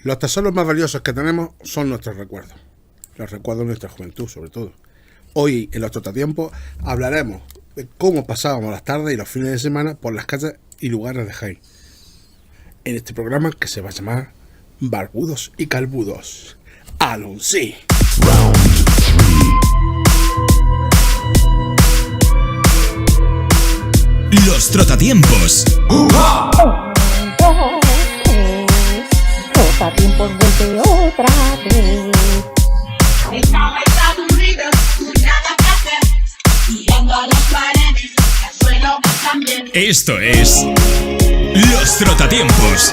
Los tesoros más valiosos que tenemos son nuestros recuerdos. Los recuerdos de nuestra juventud, sobre todo. Hoy, en los Trotatiempos, hablaremos de cómo pasábamos las tardes y los fines de semana por las calles y lugares de Jaén. En este programa que se va a llamar Barbudos y Calvudos. ¡Alonsí! Round 3. Los Trotatiempos. Trotatiempos vuelve otra vez. Estaba aburrida, sin nada que hacer, mirando a las paredes, al suelo también. Esto es Los Trotatiempos.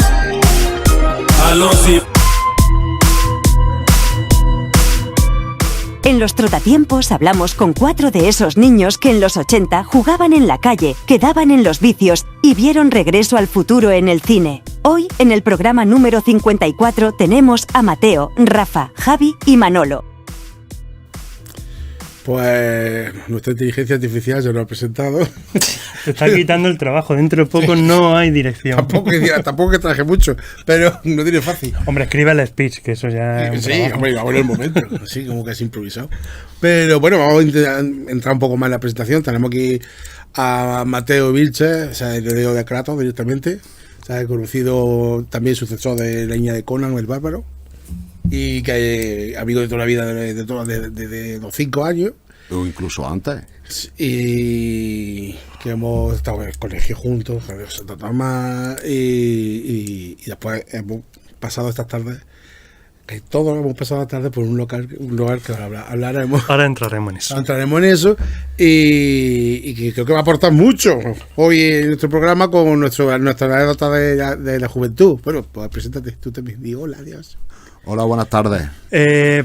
Alonsí. En Los Trotatiempos hablamos con 4 de esos niños que en los 80 jugaban en la calle, quedaban en los vicios y vieron Regreso al Futuro en el cine. Hoy, en el programa número 54, tenemos a Mateo, Rafa, Javi y Manolo. Pues nuestra inteligencia artificial ya lo ha presentado. Te está quitando el trabajo. Dentro de poco no hay dirección. Tampoco que traje mucho, pero no tiene fácil. Hombre, escribe el speech, que eso ya es un Sí, trabajo. hombre, vamos en el momento. Así como que es improvisado. Pero bueno, vamos a intentar entrar un poco más en la presentación. Tenemos aquí a Mateo Vilche, o sea, de Leo de Kratos directamente. O sea, conocido también sucesor de la niña de Conan, el Bárbaro. Y que amigo de toda la vida, de los 5 años. O incluso antes. Y que hemos estado en el colegio juntos, en Santo Tomás, y después hemos pasado estas tardes, que todos hemos pasado las tardes por un lugar que hablaremos. Ahora entraremos en eso. Entraremos en eso y que creo que va a aportar mucho hoy en nuestro programa con nuestra anécdota de la juventud. Bueno, pues preséntate, tú también. Digo, hola, adiós. Hola, buenas tardes.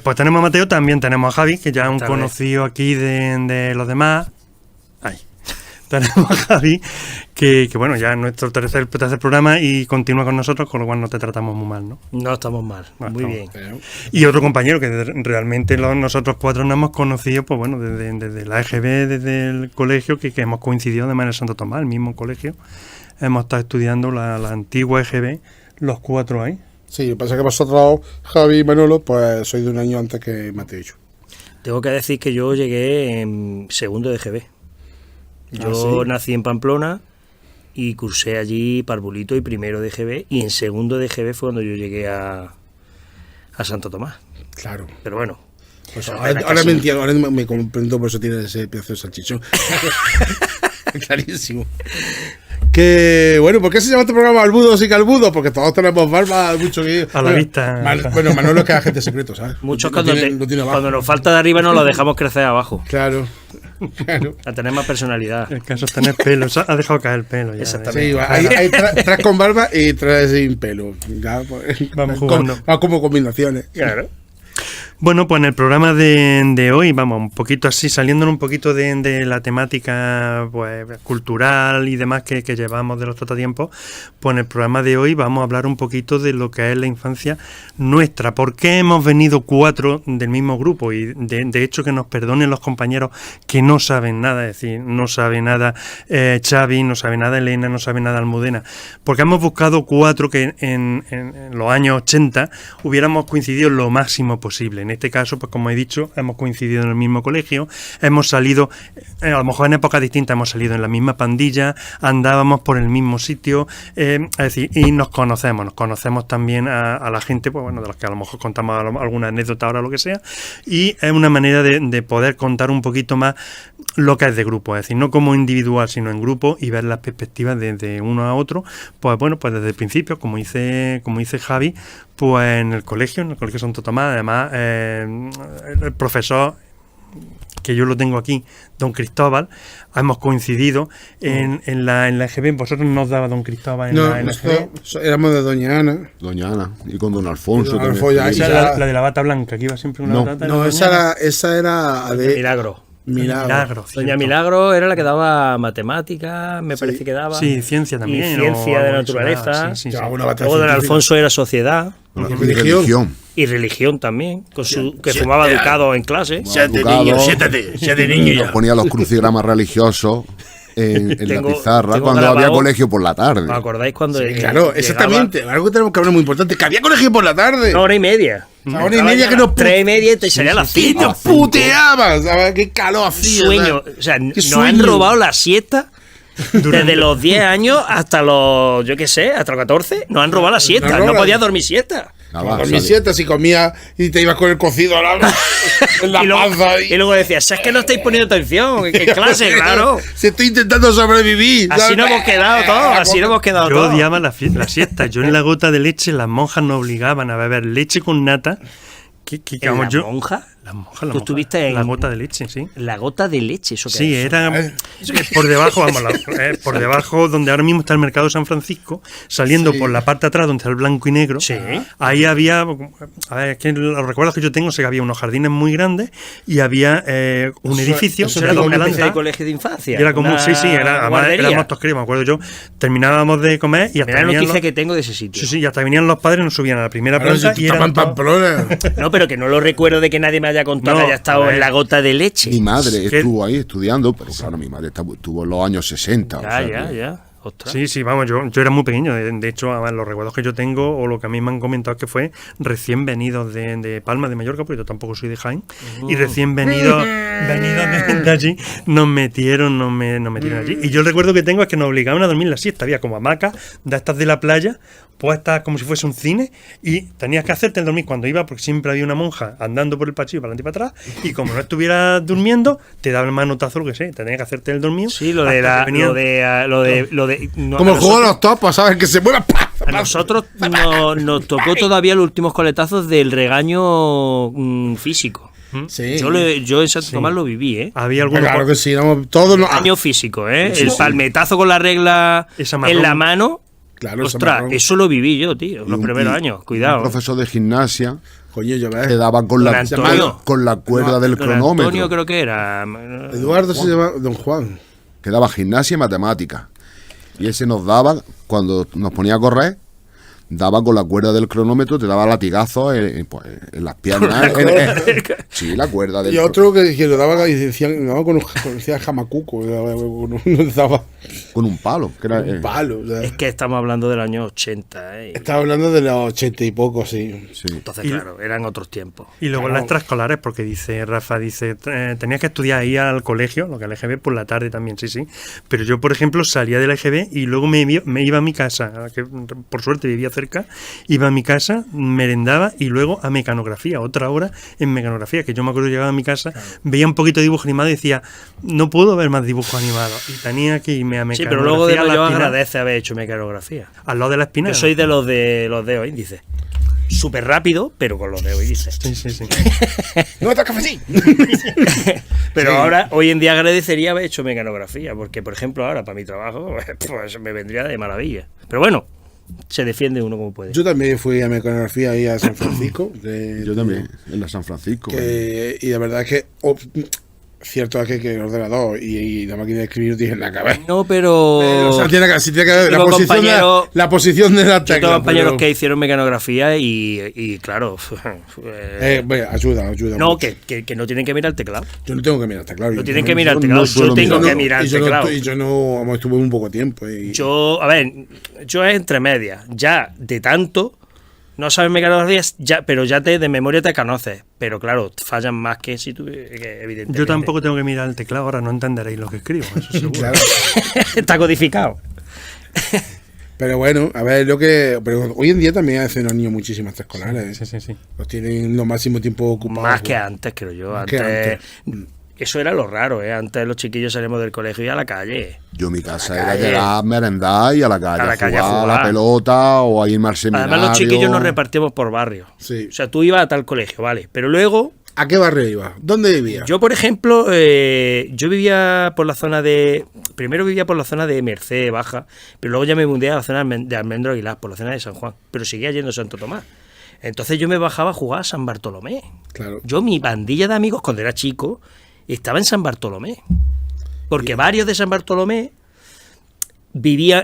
Pues tenemos a Mateo, también tenemos a Javi, que ya es un conocido aquí de los demás. Ahí. Tenemos a Javi, que bueno, ya es nuestro tercer programa y continúa con nosotros, con lo cual no te tratamos muy mal, ¿no? No estamos mal, muy bien. Y otro compañero que realmente nosotros 4 nos hemos conocido, pues bueno, desde la EGB, desde el colegio, que hemos coincidido de manera Santo Tomás, el mismo colegio. Hemos estado estudiando la antigua EGB, los 4 ahí. Sí, pasa que vosotros, Javi y Manolo, pues sois de un año antes que Mateo y yo. Tengo que decir que yo llegué en segundo de GB. Yo nací en Pamplona y cursé allí Parvulito y primero de GB, y en segundo de GB fue cuando yo llegué a Santo Tomás. Claro. Pero bueno. Pues ahora me entiendo, ahora me comprendo, por eso tienes ese pedazo de salchichón. Clarísimo. Que bueno, ¿por qué se llama este programa Barbudos y Calvudos? Porque todos tenemos barba, mucho que a la vista. Bueno, Manolo es que es agente secreto, ¿sabes? Muchos cuando nos falta de arriba nos lo dejamos crecer abajo. Claro. A tener más personalidad. El caso es tener pelo, ha dejado caer el pelo. Ya, exactamente. Sí, hay 3 con barba y 3 sin pelo. Ya, pues, vamos jugando. Vamos como combinaciones. Claro. Bueno, pues en el programa de hoy, vamos, un poquito así, saliendo un poquito de la temática pues cultural y demás que llevamos de los Trotatiempos, pues en el programa de hoy vamos a hablar un poquito de lo que es la infancia nuestra. ¿Por qué hemos venido 4 del mismo grupo? Y de hecho, que nos perdonen los compañeros que no saben nada, es decir, no sabe nada Xavi, no sabe nada Elena, no sabe nada Almudena, porque hemos buscado 4 que en los años 80 hubiéramos coincidido lo máximo posible. En este caso, pues como he dicho, hemos coincidido en el mismo colegio, hemos salido, a lo mejor en épocas distintas hemos salido en la misma pandilla, andábamos por el mismo sitio, es decir, y nos conocemos también a la gente, pues bueno, de los que a lo mejor contamos alguna anécdota ahora o lo que sea, y es una manera de poder contar un poquito más lo que es de grupo, es decir, no como individual, sino en grupo, y ver las perspectivas de uno a otro, pues bueno, pues desde el principio, como dice Javi, pues en el colegio Santo Tomás, además el profesor, que yo lo tengo aquí, don Cristóbal, hemos coincidido en la EGB. ¿Vosotros nos daba don Cristóbal en la EGB? Éramos de Doña Ana. Doña Ana, y con don Alfonso. Esa era la de la bata blanca, que iba siempre una bata. No, esa era de Milagro. Doña cierto. Milagro era la que daba matemáticas, me parece que daba. Sí, ciencia también. Y ciencia de naturaleza. Sí. Luego don Alfonso era sociedad. Religión. Y religión también, que fumaba ducado en clase. Siete niños ya. Nos ponía los crucigramas religiosos. en la Tengo- pizarra tengo cuando grabado- había colegio por la tarde. ¿Os acordáis cuando Claro, llegaba exactamente. Algo que tenemos que hablar muy importante. Que había colegio por la tarde. una hora y media? Una hora y media que nos 3:30 y te salía a las 5. puteabas. A ver, qué calor hacía. Sueño. ¿sabes? O sea, Qué nos sueño. han robado la siesta desde los 10 años hasta los, yo qué sé, hasta los 14. Nos han robado la siesta. Nos No roban. podías dormir siesta. Nada, Con sale. mis siestas y comía y te ibas con el cocido en la y, luego, panza. y luego decías, es que no estáis poniendo atención. En clase, claro. Si estoy intentando sobrevivir. Así ¿sabes? nos hemos quedado todos. Así nos hemos quedado Yo todos. odiaba la siesta. Yo en la gota de leche, las monjas nos obligaban a beber leche con nata. ¿En vamos, la yo, monja? Las monjas, ¿Tú las estuviste monjas, en- la gota de leche, sí. La gota de leche, eso que Sí, es. era por debajo, vamos, por debajo donde ahora mismo está el mercado de San Francisco, saliendo Sí. por la parte de atrás donde está el blanco y negro. Sí. Ahí había, a ver, es que los recuerdos que yo tengo, sé que había unos jardines muy grandes y había un edificio eso de era dos Como una especie de plantas. colegio de infancia. Y era como, una sí, era, además guardería. éramos todos críos, me acuerdo yo, terminábamos de comer y hasta Mira la venían noticia los, que tengo de ese sitio. sí, y hasta venían los padres, nos subían a la primera Claro, planta si y tú eran estabas en todos- Pamplona. No, pero que no lo recuerdo de que nadie me haya contado No, que haya estado a ver. en la gota de leche. Mi madre ¿Qué? estuvo ahí estudiando, pero claro, mi madre estuvo en los años 60. o Ya, sea ya, que- ya. Ostras. Sí, sí, vamos, yo era muy pequeño. De hecho, además, los recuerdos que yo tengo, o lo que a mí me han comentado, es que fue recién venidos de Palma de Mallorca, porque yo tampoco soy de Jaén, y recién venidos de allí, nos metieron allí. Y yo el recuerdo que tengo es que nos obligaban a dormir la siesta. Había como hamacas de estas de la playa, puestas como si fuese un cine, y tenías que hacerte el dormir cuando iba, porque siempre había una monja andando por el pasillo para adelante y para atrás, y como no estuvieras durmiendo, te daba el manotazo, lo que sé, tenías que hacerte el dormido. Sí, lo de hasta que venían- lo de no, Como a el juego de los topos, ¿sabes? Que se mueva. A nosotros nos tocó todavía los últimos coletazos del regaño físico. Sí. Yo en Santo Tomás lo viví, ¿eh? Había algunos Claro que sí, éramos todos los. Regaño físico, ¿eh? Sí, el sí. palmetazo con la regla Esa en marrón. la mano. Claro, ese Ostras, marrón. eso lo viví yo, tío, los Y- primeros y años. Un Cuidado. profesor de gimnasia Coño, yo ves. te daba con Don la, Antonio. con la cuerda del Don cronómetro. Antonio creo que era. Eduardo se llama Don Juan. Que daba gimnasia y matemáticas. Y ese nos daba, cuando nos ponía a correr, daba con la cuerda del cronómetro, te daba latigazos pues, en las piernas. Sí, la cuerda del Y otro que lo daba y decían, no, decía jamacuco, daba con un palo. Que era, un palo. o sea, Es que estamos hablando del año 80, ¿eh? estaba hablando de los 80 y poco, sí. sí. Entonces, Y- claro, eran otros tiempos. Y luego en las extraescolares, porque dice Rafa, tenías que estudiar ahí al colegio, lo que el EGB por la tarde también, sí, sí. Pero yo, por ejemplo, salía del EGB y luego me iba a mi casa, que por suerte vivía cerca, iba a mi casa, merendaba y luego a mecanografía, otra hora en mecanografía, que yo me acuerdo llegaba a mi casa, veía un poquito de dibujo animado y decía, no puedo ver más dibujos animados. Y tenía que irme a Sí, mecanografía. pero luego de a la yo espina, agradece haber hecho mecanografía. al lado de la espina. Yo soy de los dedos índices. Súper rápido, pero con los dedos índices. Sí, sí, sí. ¡No está café! Pero Sí. ahora, hoy en día agradecería haber hecho mecanografía, porque, por ejemplo, ahora para mi trabajo, pues me vendría de maravilla. Pero bueno, se defiende uno como puede. Yo también fui a mecanografía ahí a San Francisco. Yo también, en la San Francisco. Y la verdad es que cierto es que el ordenador y la máquina de escribir tienen la cabeza. No, pero... O sea, sí tiene que haber Tengo compañeros- la posición de la yo tecla. tengo compañeros pero, que hicieron mecanografía y claro... bueno, ayuda no, mucho. que no tienen que mirar el teclado. Yo no tengo que mirar el teclado. No Yo tienen no- que mirar el no teclado. suelo Yo tengo mirar. que mirar el y yo teclado. no vamos, estuve un poco tiempo. A ver, yo es entre medias. Ya de tanto, no sabes mecanografía, ya, pero ya de memoria te conoces. Pero claro, fallan más que si tú, que evidentemente. Yo tampoco tengo que mirar el teclado, ahora no entenderéis lo que escribo, eso seguro. Claro. Está codificado. Pero bueno, a ver, pero hoy en día también hacen los niños muchísimas extraescolares. Sí, sí, sí. Los tienen lo máximo tiempo ocupado. Más que antes, creo yo. Más que Antes, antes. eso era lo raro, ¿eh? Antes los chiquillos salíamos del colegio y a la calle. Yo mi casa A la era calle. llegar a merendar y a la calle A la calle a jugar a jugar. la pelota o a irme al seminario. Además, los chiquillos nos repartíamos por barrios. Sí. O sea, tú ibas a tal colegio, vale. Pero luego, ¿A qué barrio ibas? ¿Dónde vivías? yo, por ejemplo, yo vivía por la zona de... Primero vivía por la zona de Merced Baja, pero luego ya me mudé a la zona de Almendro Aguilar, por la zona de San Juan. Pero seguía yendo a Santo Tomás. Entonces yo me bajaba a jugar a San Bartolomé. Claro. Yo, mi pandilla de amigos, cuando era chico, estaba en San Bartolomé. Porque varios de San Bartolomé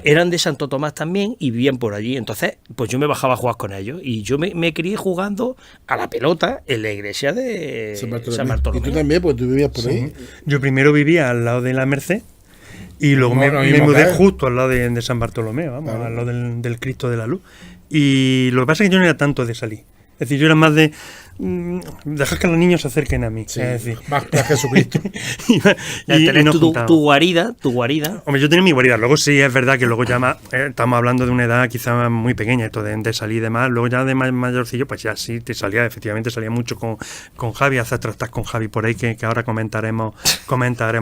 eran de Santo Tomás también y vivían por allí. Entonces, pues yo me bajaba a jugar con ellos. Y yo me crié jugando a la pelota en la iglesia de San Bartolomé. Y tú también, pues tú vivías por ahí. Yo primero vivía al lado de la Merced Y luego No, me mismo mudé que él. justo al lado de San Bartolomé, vamos, Claro. al lado del Cristo de la Luz. Y lo que pasa es que yo no era tanto de salir. Es decir, yo era más de dejar que los niños se acerquen a mí. Sí, Es decir, más que a Jesucristo. Ya tenés nos tu juntábamos. guarida, Hombre, yo tenía mi guarida. Luego sí es verdad que luego ya más, estamos hablando de una edad quizá muy pequeña, esto de salir y demás. Luego ya de mayorcillo, pues ya sí te salía, efectivamente salía mucho con Javi, hacer trastas con Javi por ahí, que ahora comentaremos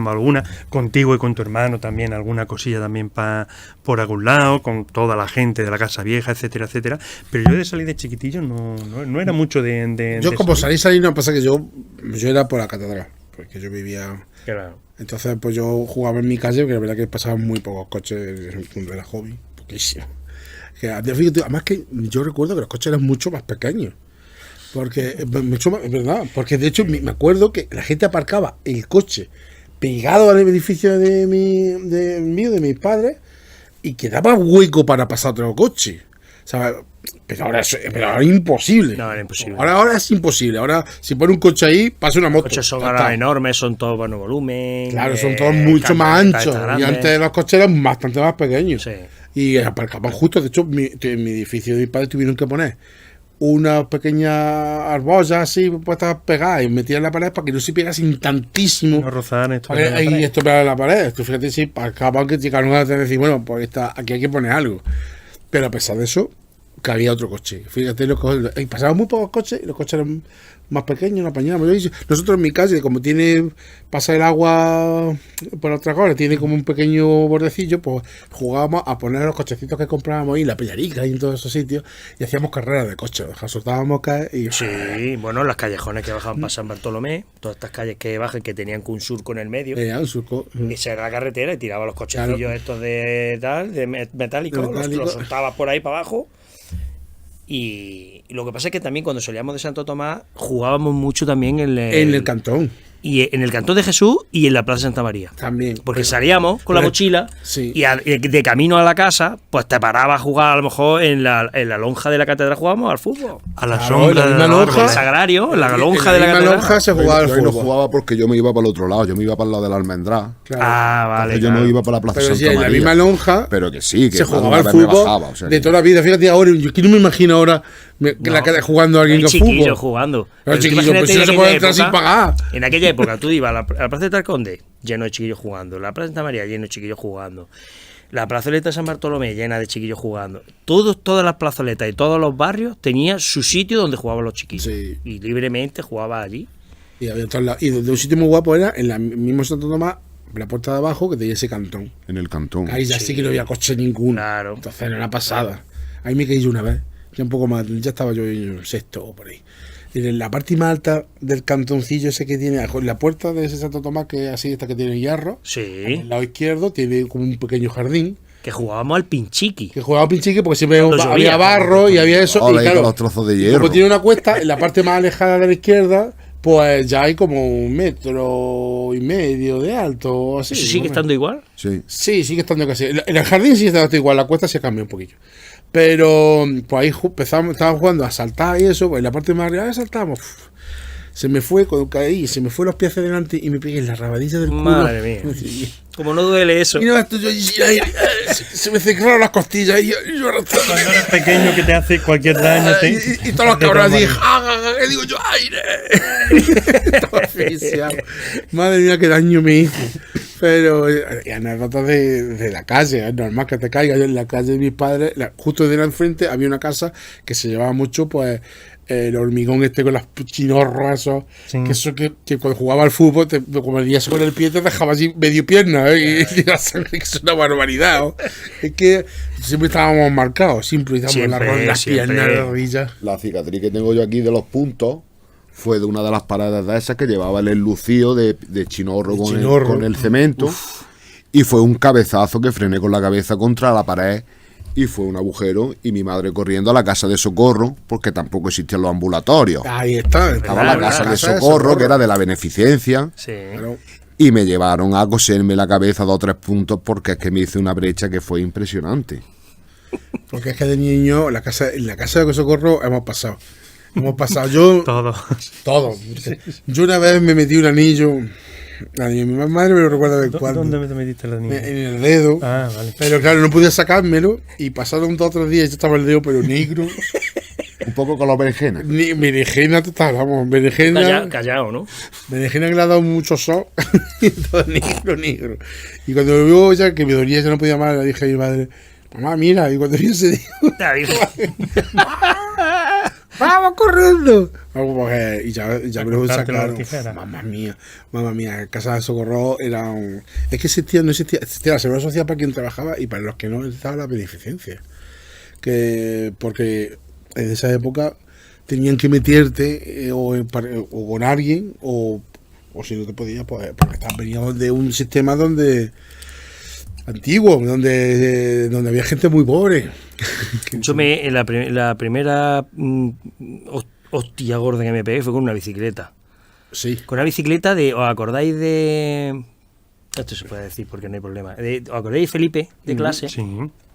alguna. Contigo y con tu hermano también, alguna cosilla también por algún lado, con toda la gente de la casa vieja, etcétera, etcétera. Pero yo de salir de chiquitillo no era mucho de Yo como salir. salir, no pasa que yo era por la catedral, porque yo vivía... Claro. Entonces pues yo jugaba en mi calle, porque la verdad que pasaban muy pocos coches cuando era joven, poquísimo. Fíjate, además que yo recuerdo que los coches eran mucho más pequeños. Porque, mucho más, es verdad, porque de hecho me acuerdo que la gente aparcaba el coche pegado al edificio de mis padres, y quedaba hueco para pasar otro coche. O sea, pero ahora es imposible. No, era imposible. Ahora es imposible. Ahora, si pone un coche ahí, pasa una moto. Los coches son Ya ahora está. enormes, son todos buenos volumen. Claro, son todos mucho más camionetas anchos. estas Y grandes. antes los coches eran bastante más pequeños. Sí. Y aparcaban justo. De hecho, en mi edificio de mis padres tuvieron que poner una pequeña arbolla así puestas pegadas y metidas en la pared para que no se pegasen tantísimo. No rozar esto. Y esto pegado en la pared. Tú fíjate, si aparcaban que llegaron a decir, bueno, pues aquí hay que poner algo. Pero a pesar de eso, que había otro coche. Fíjate, y pasaban muy pocos coches y los coches eran más pequeños, no apañábamos. Nosotros en mi calle, como pasa el agua por otra cosa, tiene como un pequeño bordecillo, pues jugábamos a poner los cochecitos que comprábamos ahí en la Pellarica y en todos esos sitios y hacíamos carreras de coches. Soltábamos caer y... Sí, bueno, las callejones que bajaban para San Bartolomé, todas estas calles que bajan que tenían un surco en el medio. un surco. Esa era la carretera y tiraba los cochecillos Claro. estos de metálicos, los soltabas por ahí para abajo. Y lo que pasa es que también cuando salíamos de Santo Tomás jugábamos mucho también en el cantón. Y en el Cantón de Jesús y en la Plaza Santa María. También. Porque salíamos con la mochila sí. y de camino a la casa, pues te parabas a jugar a lo mejor en la lonja de la catedral jugábamos al fútbol. A la Claro, sombra en la de misma la lonja. En el sagrario, en la lonja En de la misma catedral. lonja se jugaba al Yo ahí no fútbol. jugaba porque yo me iba para el otro lado, yo me iba para el lado de la almendrá. Claro. Ah, vale. Entonces yo claro. no iba para la Plaza Pero sí, Santa en la María. misma lonja Pero que sí, que se más de jugaba una al vez me fútbol bajaba, o sea, de que- toda la vida. Fíjate ahora, yo que no me imagino ahora jugando a alguien Hay con chiquillos fútbol. jugando. Pero Pero tú chiquillos, imagínate pues si no en se aquella puede entrar sin época- pagar. En aquella época tú ibas a la Plaza de Tarconde, lleno de chiquillos jugando. La Plaza Santa María, lleno de chiquillos jugando. La plazoleta de San Bartolomé, llena de chiquillos jugando. Todas las plazoletas y todos los barrios tenían su sitio donde jugaban los chiquillos. Sí. Y libremente jugaba allí. Y había todos lados. Y de un sitio muy guapo era en el mismo Santo Tomás, la puerta de abajo, que tenía ese cantón. En el cantón. Ahí ya sí que no había coche ninguno. Claro. Entonces era una pasada. Ahí me caí yo una vez. Ya un poco más, ya estaba yo en sexto o por ahí. Y en la parte más alta del cantoncillo ese que tiene, la puerta de ese Santo Tomás, que es así, esta que tiene hierro, Sí. al lado izquierdo tiene como un pequeño jardín, Que jugábamos al pinchiqui. que jugaba pinchique porque siempre Cuando había llovía. barro y había eso. Ahora y ahí claro, con los trozos de y hierro. como tiene una cuesta, en la parte más alejada de la izquierda, pues ya hay como 1,5 metros de alto o así. ¿Eso sigue ¿no? estando igual? Sí. Sí, sigue estando casi. En el jardín sigue estando igual, la cuesta se cambia un poquillo. Pero pues ahí estábamos jugando a saltar y eso, pues en la parte más arriba saltamos. Se me fue, cuando caí, se me fue los pies hacia delante y me pegué en la rabadilla del culo. Madre mía. Como no duele eso. Y no, se me cerraron las costillas y yo Cuando eres pequeño que te hace cualquier daño. y todos los cabrones así, que digo yo, aire. Todo asfixiado. Madre mía, qué daño me hice. Pero y anécdotas de la calle, es normal que te caigas. Yo en la calle de mis padres, justo de enfrente, había una casa que se llevaba mucho, pues, el hormigón este con los chinorros esos, Sí. que cuando jugaba al fútbol, como venías con el pie, te dejaba así medio pierna, y la sangre, que es una barbaridad. ¿no? Es que siempre estábamos marcados, siempre estábamos las piernas, las rodillas. La cicatriz que tengo yo aquí de los puntos fue de una de las paradas de esas que llevaba el enlucido de chinorro, con el cemento. Y fue un cabezazo que frené con la cabeza contra la pared. Y fue un agujero y mi madre corriendo a la casa de socorro, porque tampoco existían los ambulatorios. Ahí está. Estaba la casa de socorro, que era de la beneficencia, Sí. Claro. y me llevaron a coserme la cabeza 2 o 3 puntos porque es que me hice una brecha que fue impresionante. Porque es que de niño, en la casa de socorro hemos pasado. Hemos pasado yo Todo. todo. Yo una vez me metí un anillo La de mi madre me lo recuerda de cuando. ¿Dónde te metiste la niña? En el dedo. Ah, vale. Pero claro, no podía sacármelo y pasaron 2 o 3 días y yo estaba el dedo pero negro. Un poco con los berenjenas. Berenjena total, vamos, berenjena. Callado, ¿no? Berenjena que le ha dado mucho sol. Y todo negro. Y cuando me vio ya que me dolía, ya no podía más, le dije a mi madre, mamá, mira, y cuando vi ese dijo, ¡vamos corriendo! Y ya me lo sacaron. Mamma mía, en casa de Socorro era un... Es que no existía la seguridad social para quien trabajaba y para los que no estaba la beneficencia. Porque en esa época tenían que meterte o con alguien o si no te podías, pues porque veníamos de un sistema antiguo, donde había gente muy pobre. Yo la primera hostia gorda que me pegué fue con una bicicleta. Sí. Con una bicicleta ¿os acordáis de...? Esto se puede decir porque no hay problema. ¿Os acordáis de Felipe, de clase? Sí.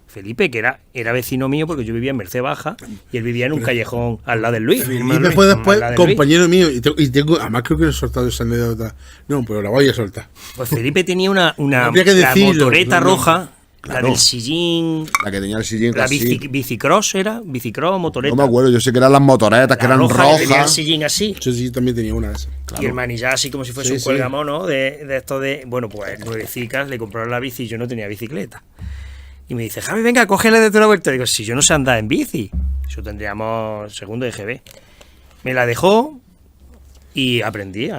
Felipe, que era vecino mío porque yo vivía en Merced Baja y él vivía en un callejón al lado del Luis. Felipe fue después compañero mío y tengo, además creo que no he soltado esa anécdota. No, pero la voy a soltar. Pues Felipe tenía una la motoreta roja, claro. la del sillín, La que tenía el sillín la así. bicicross, motoreta. No me acuerdo, yo sé que eran las motoretas, que La eran roja, que tenía el rojas. sillín así. Yo sí también tenía una de esas. Y el manillar así como si fuese Sí, un sí. cuelgamono de esto de... Bueno, pues nuevecicas, le compraron la bici y yo no tenía bicicleta. Y me dice, Javi, venga, cógele desde una vuelta. Digo, si yo no sé andar en bici. Eso tendríamos segundo de GB. Me la dejó y aprendí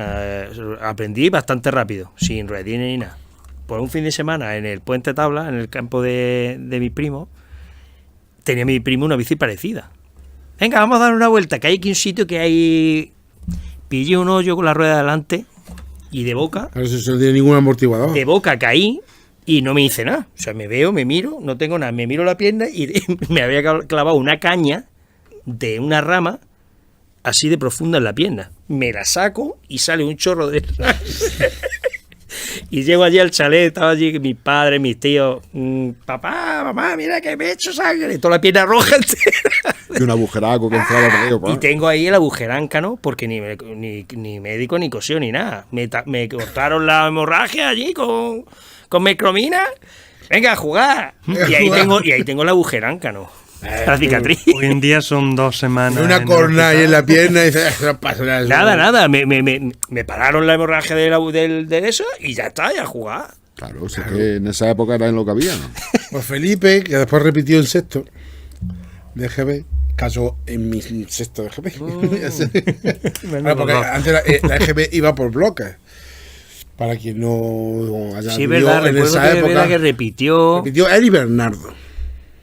bastante rápido, sin ruedines ni nada. Por un fin de semana en el Puente Tabla, en el campo de mi primo, tenía mi primo una bici parecida. Venga, vamos a dar una vuelta, que hay aquí un sitio que hay... Pillé un hoyo con la rueda delante y de boca... Pero eso no tiene ningún amortiguador. De boca caí y no me hice nada. O sea, me veo, me miro, no tengo nada. Me miro la pierna y me había clavado una caña de una rama así de profunda en la pierna. Me la saco y sale un chorro de... Y llego allí al chalet, estaba allí mi padre, mis tíos. Papá, mamá, mira que me he hecho sangre. Toda la pierna roja entera. Y un agujeraco que entraba por ello. Y tengo ahí el agujeráncano, porque ni médico ni cosió ni nada. Me cortaron la hemorragia allí con mecromina. Venga, a jugar. Y ahí tengo el agujeráncano. La cicatriz. Hoy en día son 2 semanas. Una corna ahí en la pierna y dices, no pasa nada. Nada. Me pararon la hemorragia de eso y ya está, ya a jugar. Claro, o sea que en esa época era en lo que había, ¿no? Pues Felipe, que después repitió el sexto de GB, cayó en mi sexto de GB. Bueno, porque antes la EGB iba por bloques. Para quien no haya Sí, es vivido verdad, en recuerdo esa que, época. que repitió. Repitió él y Bernardo.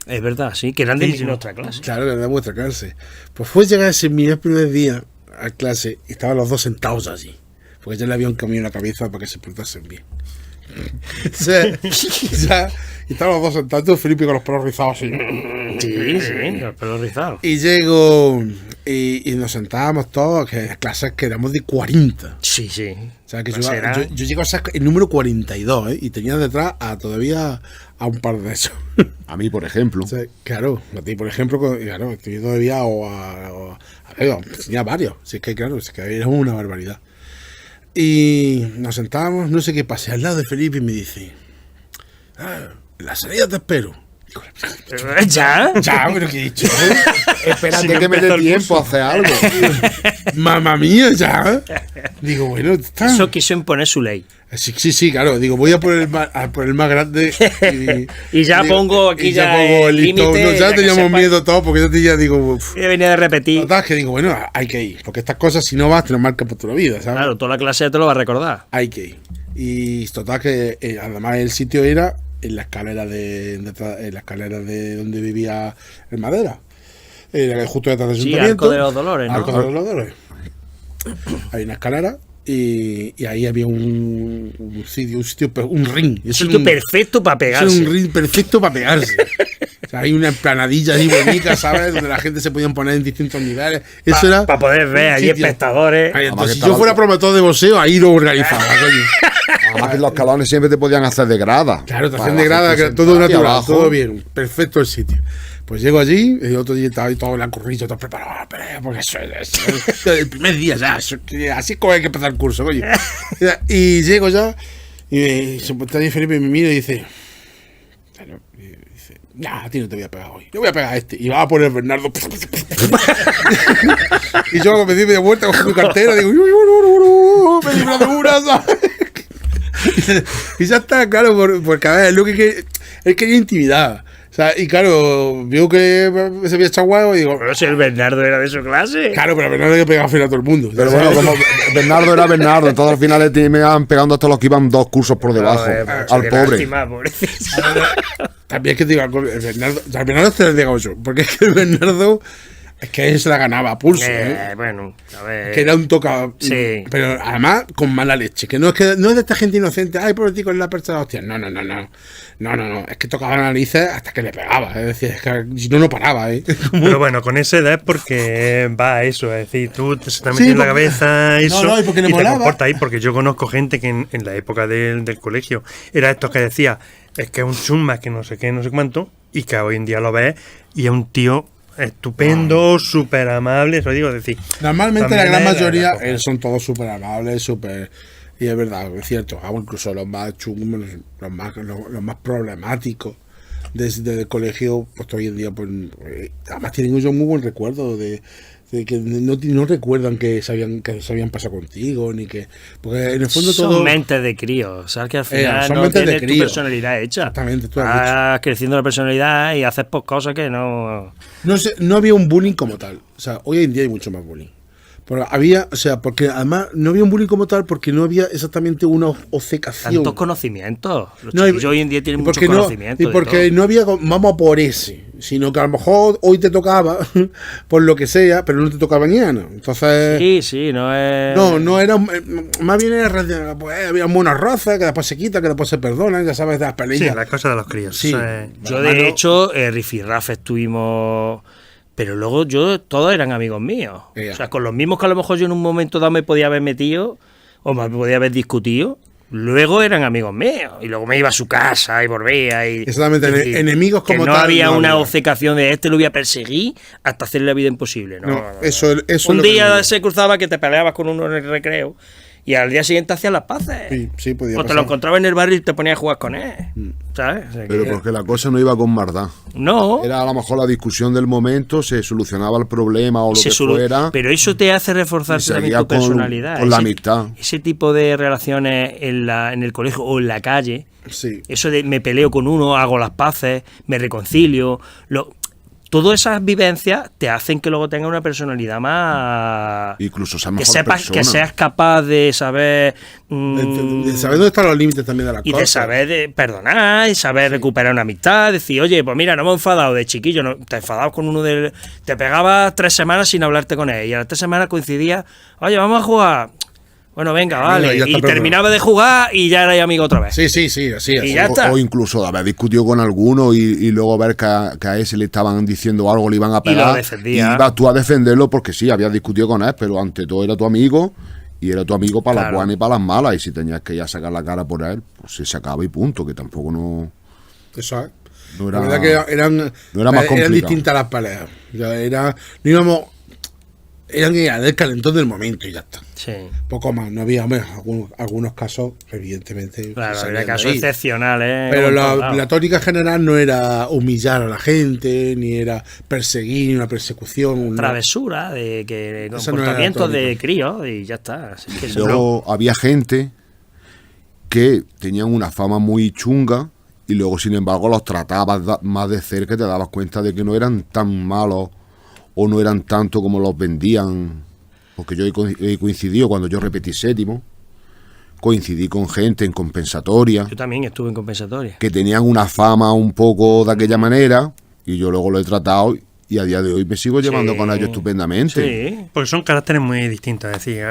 Es verdad, sí, que eran de nuestra clase. Claro, era de vuestra clase. Pues fue llegar ese mi primer día a clase y estaban los dos sentados allí. Porque ya le habían cambiado la cabeza para que se portasen bien. Y estaban los dos sentados, Felipe con los pelos rizados así. Sí, los pelos rizados. Y llego y nos sentábamos todos, que en clases que éramos de 40. Sí. O sea, que Pues yo llego a ser el número 42, ¿eh? Y tenía detrás todavía a un par de esos. A mí, por ejemplo. O sea, claro, a ti, por ejemplo, claro, yo todavía tenía varios. Así que, claro, es que era una barbaridad. Y nos sentábamos, no sé qué pasé, al lado de Felipe y me dice, en la salida te espero. Digo, ¿Ya? pero ¿qué he dicho? Espérate que me dé tiempo a hacer algo. Mamma mía, ya. Digo, bueno, está. Eso quiso imponer su ley. Sí, claro. Digo, voy a por el más grande. Y ya pongo aquí pongo el listón. límite, No, ya teníamos miedo todos porque ya digo. Yo venía de repetir. Total, que digo, bueno, hay que ir. Porque estas cosas, si no vas, te lo marcan por toda la vida, ¿sabes? Claro, toda la clase te lo va a recordar. Hay que ir. Y total, que además el sitio era en la escalera de donde vivía el Madera. Era justo detrás del ayuntamiento. Arco de los Dolores, ¿no? Arco de los Dolores. Hay una escalera y ahí había un ring. Un sitio perfecto para pegarse. Es un ring perfecto para pegarse. O sea, hay una emplanadilla ahí bonita, ¿sabes? Donde la gente se podían poner en distintos niveles. Eso era para poder ver allí espectadores. Entonces, si yo fuera promotor de boxeo, ahí lo organizaba, coño. Además que los escalones siempre te podían hacer de grada. Claro, te Para hacían de la grada, gente que todo sentada y natural, abajo. todo bien, perfecto el sitio. Pues llego allí, el otro día estaba ahí todo la corrilla, todo preparado a la pelea, porque eso es el primer día ya, así es como hay que empezar el curso, oye. Y llego ya, y está ahí Felipe y me mira y dice, nah, a ti no te voy a pegar hoy, yo voy a pegar a este. Y va a poner Bernardo. Y yo me di media vuelta, cogí mi cartera, digo, me libro de una, ¿sabes? Y ya está, claro, porque a ver, es lo que él quería intimidar. O sea, y claro, vio que se había echado huevo y digo, Pero si el Bernardo era de su clase. claro, pero Bernardo que pegaba a final a todo el mundo. Pero bueno, como Bernardo era Bernardo, en todos los finales me iban pegando hasta los que iban 2 cursos por debajo. Al Qué pobre. lástima, pobrecito. También es que te digo, el Bernardo se les diga 8, porque es que el Bernardo es que él se la ganaba a pulso, Bueno, a ver. que era un toca, Sí. pero además con mala leche, que no es de esta gente inocente, ay, pobrecito, en la percha de la hostia, no, es que tocaba narices hasta que le pegaba, es decir, es que si no paraba, Pero bueno, con esa edad es porque va a eso, es decir, tú te estás Sí, metiendo en la porque- cabeza eso No, y porque le te molaba. comportas ahí, porque yo conozco gente que en la época del colegio era estos que decía, es que es un chumba, que no sé qué, no sé cuánto, y que hoy en día lo ves y es un tío estupendo, súper amable, eso digo, es decir, Normalmente la también gran es mayoría época. son todos súper amables, súper... Y es verdad, es cierto, incluso los más chungos, los más problemáticos desde el colegio, pues hoy en día, pues además tienen ellos muy buen recuerdo de que no recuerdan que se habían pasado contigo, ni que... Porque en el fondo Son todo... mentes de crío, ¿sabes? Que al final son no mentes de tienes tu crío. personalidad hecha. Exactamente, tú has Vas creciendo la personalidad y haces pues, cosas que no... No había un bullying como tal. O sea, hoy en día hay mucho más bullying. Pero porque además no había un bullying como tal porque no había exactamente una obcecación. Tantos conocimientos. Los No, chiquillos hoy en día tienen mucho porque conocimiento. Y de porque todo. no había, vamos a por ese, sino que a lo mejor hoy te tocaba, por lo que sea, pero no te tocaba mañana. Entonces, Sí, no es... no era, más bien era, pues, había buenas rozas, que después se quita, que después se perdonan, ya sabes, de las sí, peleas. la cosa de los críos. Sí. eso es- Yo, Además, de hecho, rifirrafes tuvimos... Pero luego todos eran amigos míos. Ya. O sea, con los mismos que a lo mejor yo en un momento dado me podía haber metido o me podía haber discutido, luego eran amigos míos. Y luego me iba a su casa y volvía. Y, Exactamente, es decir, enemigos que como no tal, había no una había. obcecación de este lo voy a perseguir hasta hacerle la vida imposible. No, No, no, no. eso Un es lo que día no- se cruzaba que te peleabas con uno en el recreo y al día siguiente hacías las paces. Sí, podía o te pasar. lo encontrabas en el barrio y te ponías a jugar con él. ¿Sabes? O sea, Pero que- porque la cosa no iba con maldad. no. Era a lo mejor la discusión del momento, se solucionaba el problema o lo Se que solu- fuera. Pero eso te hace y reforzarse también seguía tu personalidad. con la Ese- amistad. Ese tipo de relaciones en el colegio o en la calle, Sí. eso de me peleo con uno, hago las paces, me reconcilio, todas esas vivencias te hacen que luego tengas una personalidad más... Incluso ser que mejor sepas, persona. que seas capaz de saber... De saber dónde están los límites también de las y cosas. de saber de perdonar, y saber recuperar una amistad, decir, oye, pues mira, no me he enfadado de chiquillo, no, te enfadabas con uno del... Te pegabas 3 semanas sin hablarte con él, y a las 3 semanas coincidía, oye, vamos a jugar. Bueno, venga, vale. ya está Y perdonado. terminaba de jugar y ya erais amigo otra vez. Sí, así. Y ya está. O incluso de haber discutido con alguno y luego ver que a ese le estaban diciendo algo, le iban a Y lo pegar. defendía. Y ibas tú a defenderlo porque sí, habías discutido con él, pero ante todo era tu amigo y era tu amigo para las Claro. buenas y para las malas. Y si tenías que ya sacar la cara por él, pues se sacaba y punto, que tampoco no... Eso es. No era- La verdad que eran más complicado. distintas las peleas. Ya no íbamos. Eran del calentón del momento y ya está. Sí. Poco más. No había, hombre, algunos casos, evidentemente. Claro, salían había de casos ahí. excepcionales. Pero en todos lados. la tónica general no era humillar a la gente, ni era perseguir, ni una persecución. una- Travesura, de que Esa no era la comportamientos de tónica. críos y ya está. Así que eso no. Luego había gente que tenían una fama muy chunga y luego, sin embargo, los tratabas más de cerca y te dabas cuenta de que no eran tan malos o no eran tanto como los vendían. Porque yo he coincidido, cuando yo repetí séptimo, coincidí con gente en compensatoria Yo también estuve en compensatoria. que tenían una fama un poco de aquella manera y yo luego lo he tratado Y a día de hoy me sigo llevando con ellos estupendamente. Sí. Porque son caracteres muy distintos, es decir,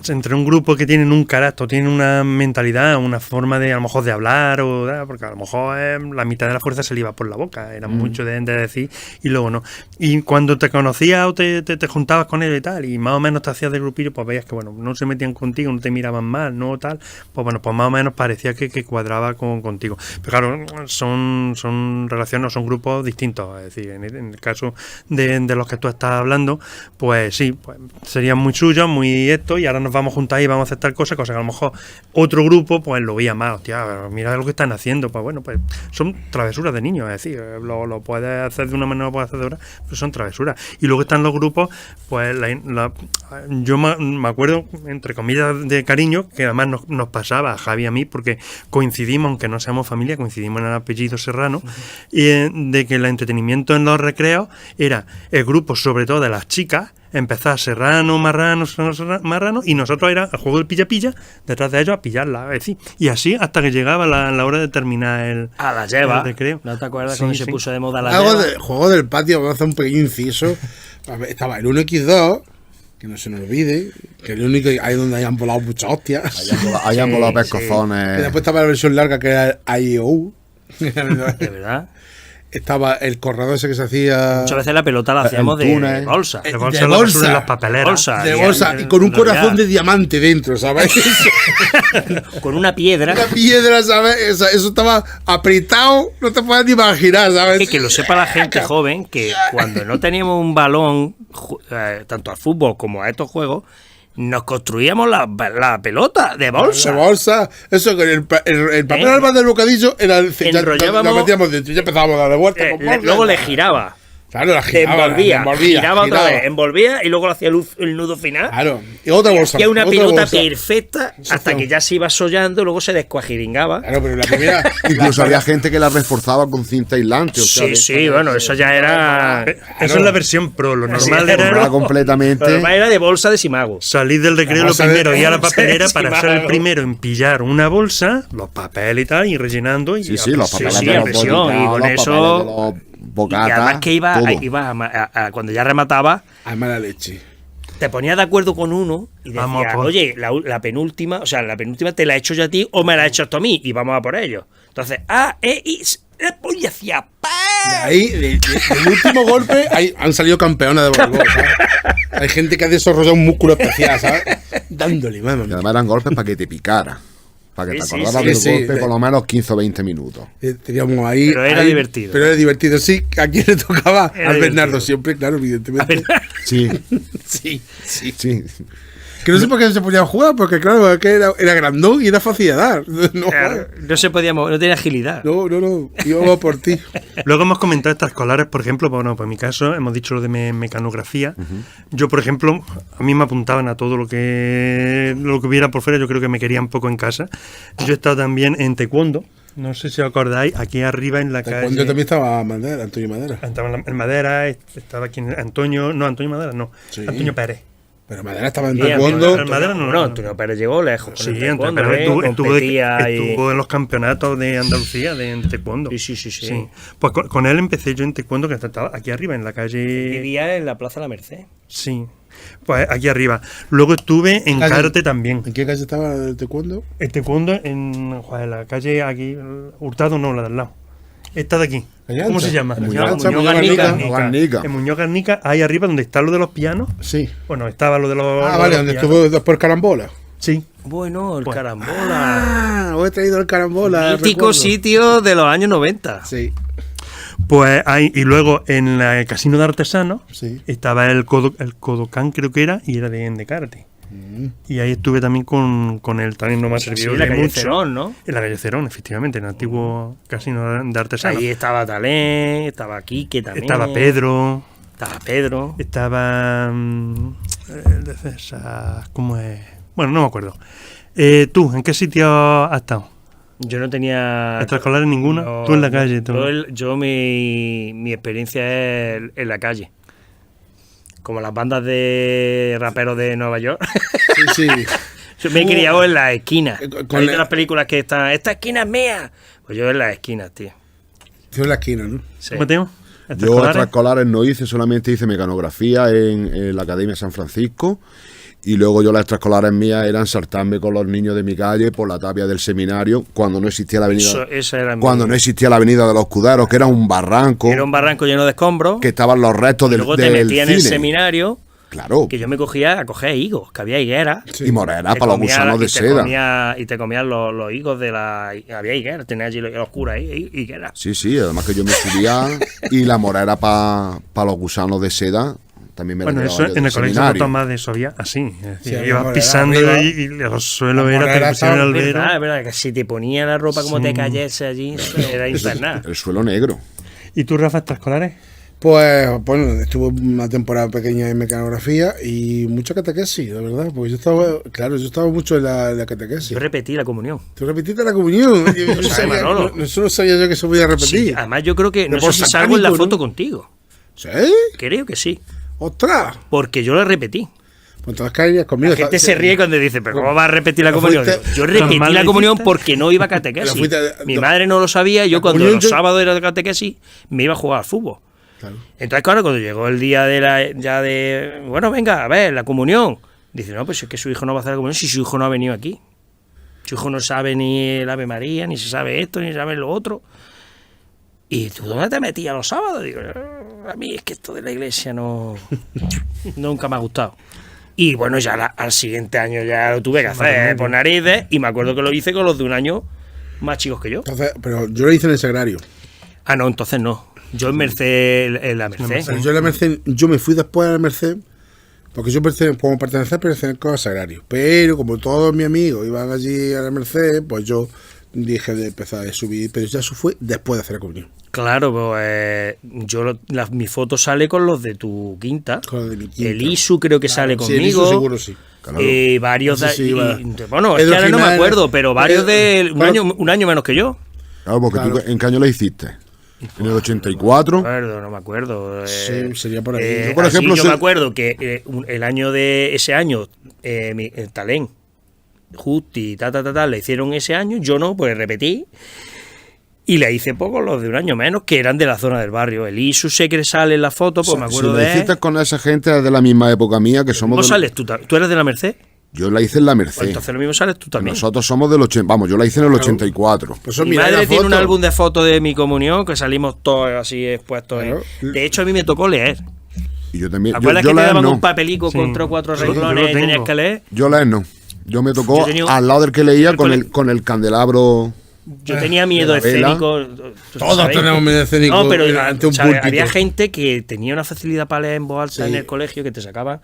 entre un grupo que tienen un carácter, tienen una mentalidad, una forma de a lo mejor de hablar, porque a lo mejor la mitad de la fuerza se le iba por la boca, era mucho de decir y luego no. Y cuando te conocías o te juntabas con ellos y tal, y más o menos te hacías de grupillo, pues veías que bueno, no se metían contigo, no te miraban mal, no tal, pues bueno, pues más o menos parecía que cuadraba contigo. Pero claro, son relaciones, son grupos distintos, es decir, en el caso de los que tú estás hablando, pues sí, pues serían muy suyos, muy esto, y ahora nos vamos a juntar y vamos a hacer tal cosa que a lo mejor otro grupo pues lo veía más, hostia, mira lo que están haciendo, pues bueno, pues son travesuras de niños, es decir, lo puedes hacer de una manera, lo puedes hacer de otra, pero son travesuras. Y luego están los grupos, pues yo me acuerdo, entre comillas de cariño, que además nos pasaba a Javi y a mí, porque coincidimos, aunque no seamos familia, coincidimos en el apellido Serrano, y de que el entretenimiento en los recreos era el grupo, sobre todo de las chicas, empezar Serrano, Marrano, y nosotros era el juego del pilla-pilla, detrás de ellos a pillarla, es decir, y así hasta que llegaba la hora de terminar el recreo. ¿No te acuerdas cuando se puso de moda la Algo lleva? del juego del patio, vamos a hacer un pequeño inciso. Estaba el 1x2, que no se nos olvide, que es el único ahí donde hayan volado muchas hostias. Hayan volado Y pescozones. después estaba la versión larga, que era el IOU. De verdad. Estaba el corredor ese que se hacía Muchas veces la pelota la hacíamos de túnel. bolsa. De bolsa, de la bolsa. basura en las papeleras. Bolsa. de bolsa y con un corazón de diamante dentro, ¿sabes? Con una piedra. Una piedra, ¿sabes? Eso estaba apretado, no te puedes ni imaginar, ¿sabes? Que lo sepa la gente joven, que cuando no teníamos un balón, tanto al fútbol como a estos juegos, nos construíamos la pelota de bolsa. De bolsa, eso con el papel alba del bocadillo era Enrollábamos- lo metíamos dentro y ya empezábamos a darle vuelta con bolsa. Luego le giraba. Claro, la Te giraba, envolvía, giraba otra giraba. vez, envolvía y luego le hacía el nudo final. Claro, y otra bolsa. Y era una otra pelota bolsa. perfecta hasta que ya se iba sollando, luego se descuajiringaba. Claro, pero la primera. Incluso había gente que la reforzaba con cinta aislante. O sea, Sí, bueno, eso ya era. Eso es la versión pro, lo normal era era completamente. Lo demás era de bolsa de Simago. salir del recreo Vamos lo a ver. primero, ir a la papelera Sí, para sí, ser el claro. primero en pillar una bolsa, los papeles y tal, y rellenando. Y Sí, los papeles sí, de a los presión, bolitas, y con los eso- papeles de los Y bocatas, además que todo. cuando ya remataba, Ay, mala leche. te ponías de acuerdo con uno y decías, Vamos a por- oye, la penúltima, o sea, la penúltima te la he hecho yo a ti o me la he hecho tú a mí, y vamos a por ello. Entonces, y hacía De ahí, del último golpe, han salido campeones de voleibol, ¿sabes? Hay gente que ha desarrollado un músculo especial, ¿sabes? Dándole, Y vamos. además eran golpes para que te picara. Para que te Sí, acordaras sí, del sí. golpe por lo menos 15 o 20 minutos. Teníamos ahí. Pero era ahí- divertido. Pero era divertido, sí. ¿A quién le tocaba? Era Al Bernardo, divertido. siempre, claro, evidentemente. Sí, Sí, sí. sí. Que no sé por qué se podía jugar, porque claro, es que era grandón y era fácil de dar. No, no se podía mover, no tenía agilidad. no, íbamos por ti. Luego hemos comentado extraescolares, por ejemplo, bueno, pues en mi caso hemos dicho lo de mecanografía. Yo, por ejemplo, a mí me apuntaban a todo lo que hubiera por fuera, yo creo que me querían poco en casa. Yo he estado también en taekwondo, no sé si os acordáis, aquí arriba en la calle. Cuando también estaba Madera, Antonio Madera. Estaba en Madera, estaba aquí en Antonio Madera, no, Sí. Antonio Pérez. Pero Madera estaba en Sí, taekwondo. Antonio Madera no. No, Antonio Pérez llegó lejos. con Sí, el Antonio taekwondo, Pérez competía y- estuvo en los campeonatos de Andalucía de taekwondo. Sí. Pues con él empecé yo en taekwondo, que estaba aquí arriba, en la calle. Vivía en la Plaza La Merced. Sí, pues aquí arriba. Luego estuve en Calle- karate también. ¿En qué calle estaba el taekwondo? En taekwondo en la calle aquí, Hurtado no, la de al lado. Esta de aquí. Calle ¿Cómo Ancha. se llama? En Muñoz Muñoz Ancha, Muñoz Muñoz Garnica. Garnica. En Muñoz Garnica, ahí arriba donde está lo de los pianos. Sí. Bueno, estaba lo de los. Ah, lo vale, de donde los pianos. estuvo después Carambola. Sí. Bueno, el Pues- carambola. Ah, os he traído el Carambola. Mítico recuerdo. sitio de los años 90. Sí. Pues ahí, y luego en el casino de artesanos Sí. estaba el Kodokan, creo que era, y era de karate. Y ahí estuve también con él, también no me ha servido Sí, la de calle mucho. Cerón, ¿no? En la calle Cerón, efectivamente, en el antiguo casino de artesanos. Ahí estaba Talén, estaba Quique también. Estaba Pedro, Estaba Pedro. estaba el de César, ¿cómo es? Bueno, no me acuerdo. ¿Tú, en qué sitio has estado? Yo no tenía. ¿Extraescolares ninguna? No, Tú en la calle. Tú. Yo mi experiencia es en la calle. Como las bandas de raperos de Nueva York. Sí, sí. Yo me he criado en las esquinas. Con Hay la- de las películas que están. ¡Esta esquina es mía! Pues yo en las esquinas, tío. Estoy en la esquina, ¿no? Sí. Mateo, Yo extraescolares no hice, solamente hice mecanografía en la Academia San Francisco. Y luego yo las extraescolares mías eran saltarme con los niños de mi calle por la tapia del seminario cuando no existía la avenida. No existía la avenida de los Escuderos, que era un barranco. Era un barranco lleno de escombros. Que estaban los restos del luego te metías en el seminario. Claro. Que yo me cogía a coger higos, que había higueras. Sí. Y moreras para los gusanos de seda. Y te comías los higos de la... Había higueras, tenía allí los curas ahí, higueras. Sí, además que yo me subía y la morera para los gusanos de seda. También me bueno, eso en el colegio Tomás de eso había así. Ibas pisando y los suelos era te pusieron al albero. Es verdad, que si te ponía la ropa como te cayese allí, era infernal. El suelo negro. ¿Y tú, Rafa, extraescolares? Pues bueno, estuve una temporada pequeña en mecanografía y mucha catequesis, la verdad, porque yo estaba mucho en la catequesis. Yo repetí la comunión. ¿Tú repetiste la comunión? Eso no sabía yo que se podía repetir. Sí, además yo creo que, no sé si salgo en la foto contigo. ¿Sí? Creo que sí. ¡Ostras! Porque yo la repetí. Pues entonces caerías conmigo. La gente se ríe cuando dice, pero ¿cómo vas a repetir la comunión? Yo repetí la comunión porque no iba a catequesis. Mi madre no lo sabía y yo cuando los sábados era de catequesis me iba a jugar al fútbol. Claro. Entonces, claro, cuando llegó el día bueno, venga, a ver, la comunión. Dice, no, pues es que su hijo no va a hacer la comunión si su hijo no ha venido aquí. Su hijo no sabe ni el Ave María, ni se sabe esto, ni sabe lo otro. ¿Y tú dónde te metías los sábados? Digo, a mí es que esto de la iglesia nunca me ha gustado. Y bueno, ya al siguiente año ya lo tuve que hacer por narices, y me acuerdo que lo hice con los de un año más chicos que yo. Entonces, pero yo lo hice en el Sagrario. Ah, no, entonces no. Yo en la Merced. Yo en la Merced, yo me fui después a la Merced, porque yo como pertenezco al Sagrario. Pero como todos mis amigos iban allí a la Merced, pues yo dije de empezar a subir, pero ya eso fue después de hacer la comunión. Claro, pues mi foto sale con los de tu quinta. Con los de mi quinta. El Isu creo que sale conmigo. Sí, el Isu seguro sí. Claro. Varios bueno, es que ahora no me acuerdo, pero varios de un año menos que yo. Claro, porque tú ¿en qué año la hiciste? ¿En el 84? No me acuerdo. Sí, sería por ahí. Yo, por ejemplo, yo me acuerdo que el año de ese año, el Talén, Justi, le hicieron ese año, yo no, pues repetí. Y le hice poco los de un año menos, que eran de la zona del barrio. El Isu sé que sale en la foto, pues me acuerdo de él. Si lo hiciste con esa gente de la misma época mía, que somos... ¿Cómo sales tú? ¿Tú eres de la Merced? Yo la hice en la Merced. Pues entonces lo mismo sales tú también. Nosotros somos del 80... Vamos, yo la hice en el 84. Pues mi madre tiene un álbum de fotos de mi comunión, que salimos todos así expuestos. Claro. De hecho, a mí me tocó leer. Y yo también. ¿Acuerdas que te daban un papelico con 3 o 4 renglones y tenías que leer? Yo leer no. Yo me tocó al lado del que leía con el candelabro... Yo tenía miedo escénico. Todos tenemos miedo escénico. No, pero había gente que tenía una facilidad para leer en voz alta en el colegio, que te sacaban.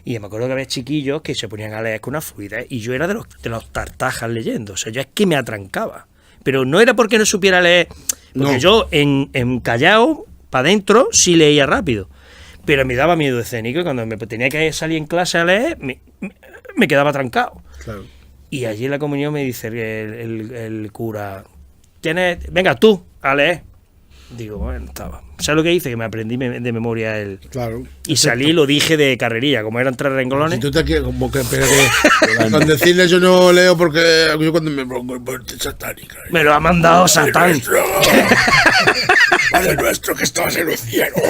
Y me acuerdo que había chiquillos que se ponían a leer con una fluidez. Y yo era de los tartajas leyendo. O sea, yo es que me atrancaba. Pero no era porque no supiera leer. Porque yo en Callao, para adentro, sí leía rápido. Pero me daba miedo escénico. Y cuando me tenía que salir en clase a leer, me quedaba trancado. Claro. Y allí en la comunión me dice el cura, venga tú, a leer. Digo, bueno, estaba. ¿Sabes lo que hice? Que me aprendí de memoria el... Claro. Y salí y lo dije de carrerilla, como eran 3 renglones. Si tú te quieres, como que con decirle yo no leo porque yo cuando me pongo el muerte satánica. Me lo ha mandado Satán. Padre nuestro que estabas en los cielos.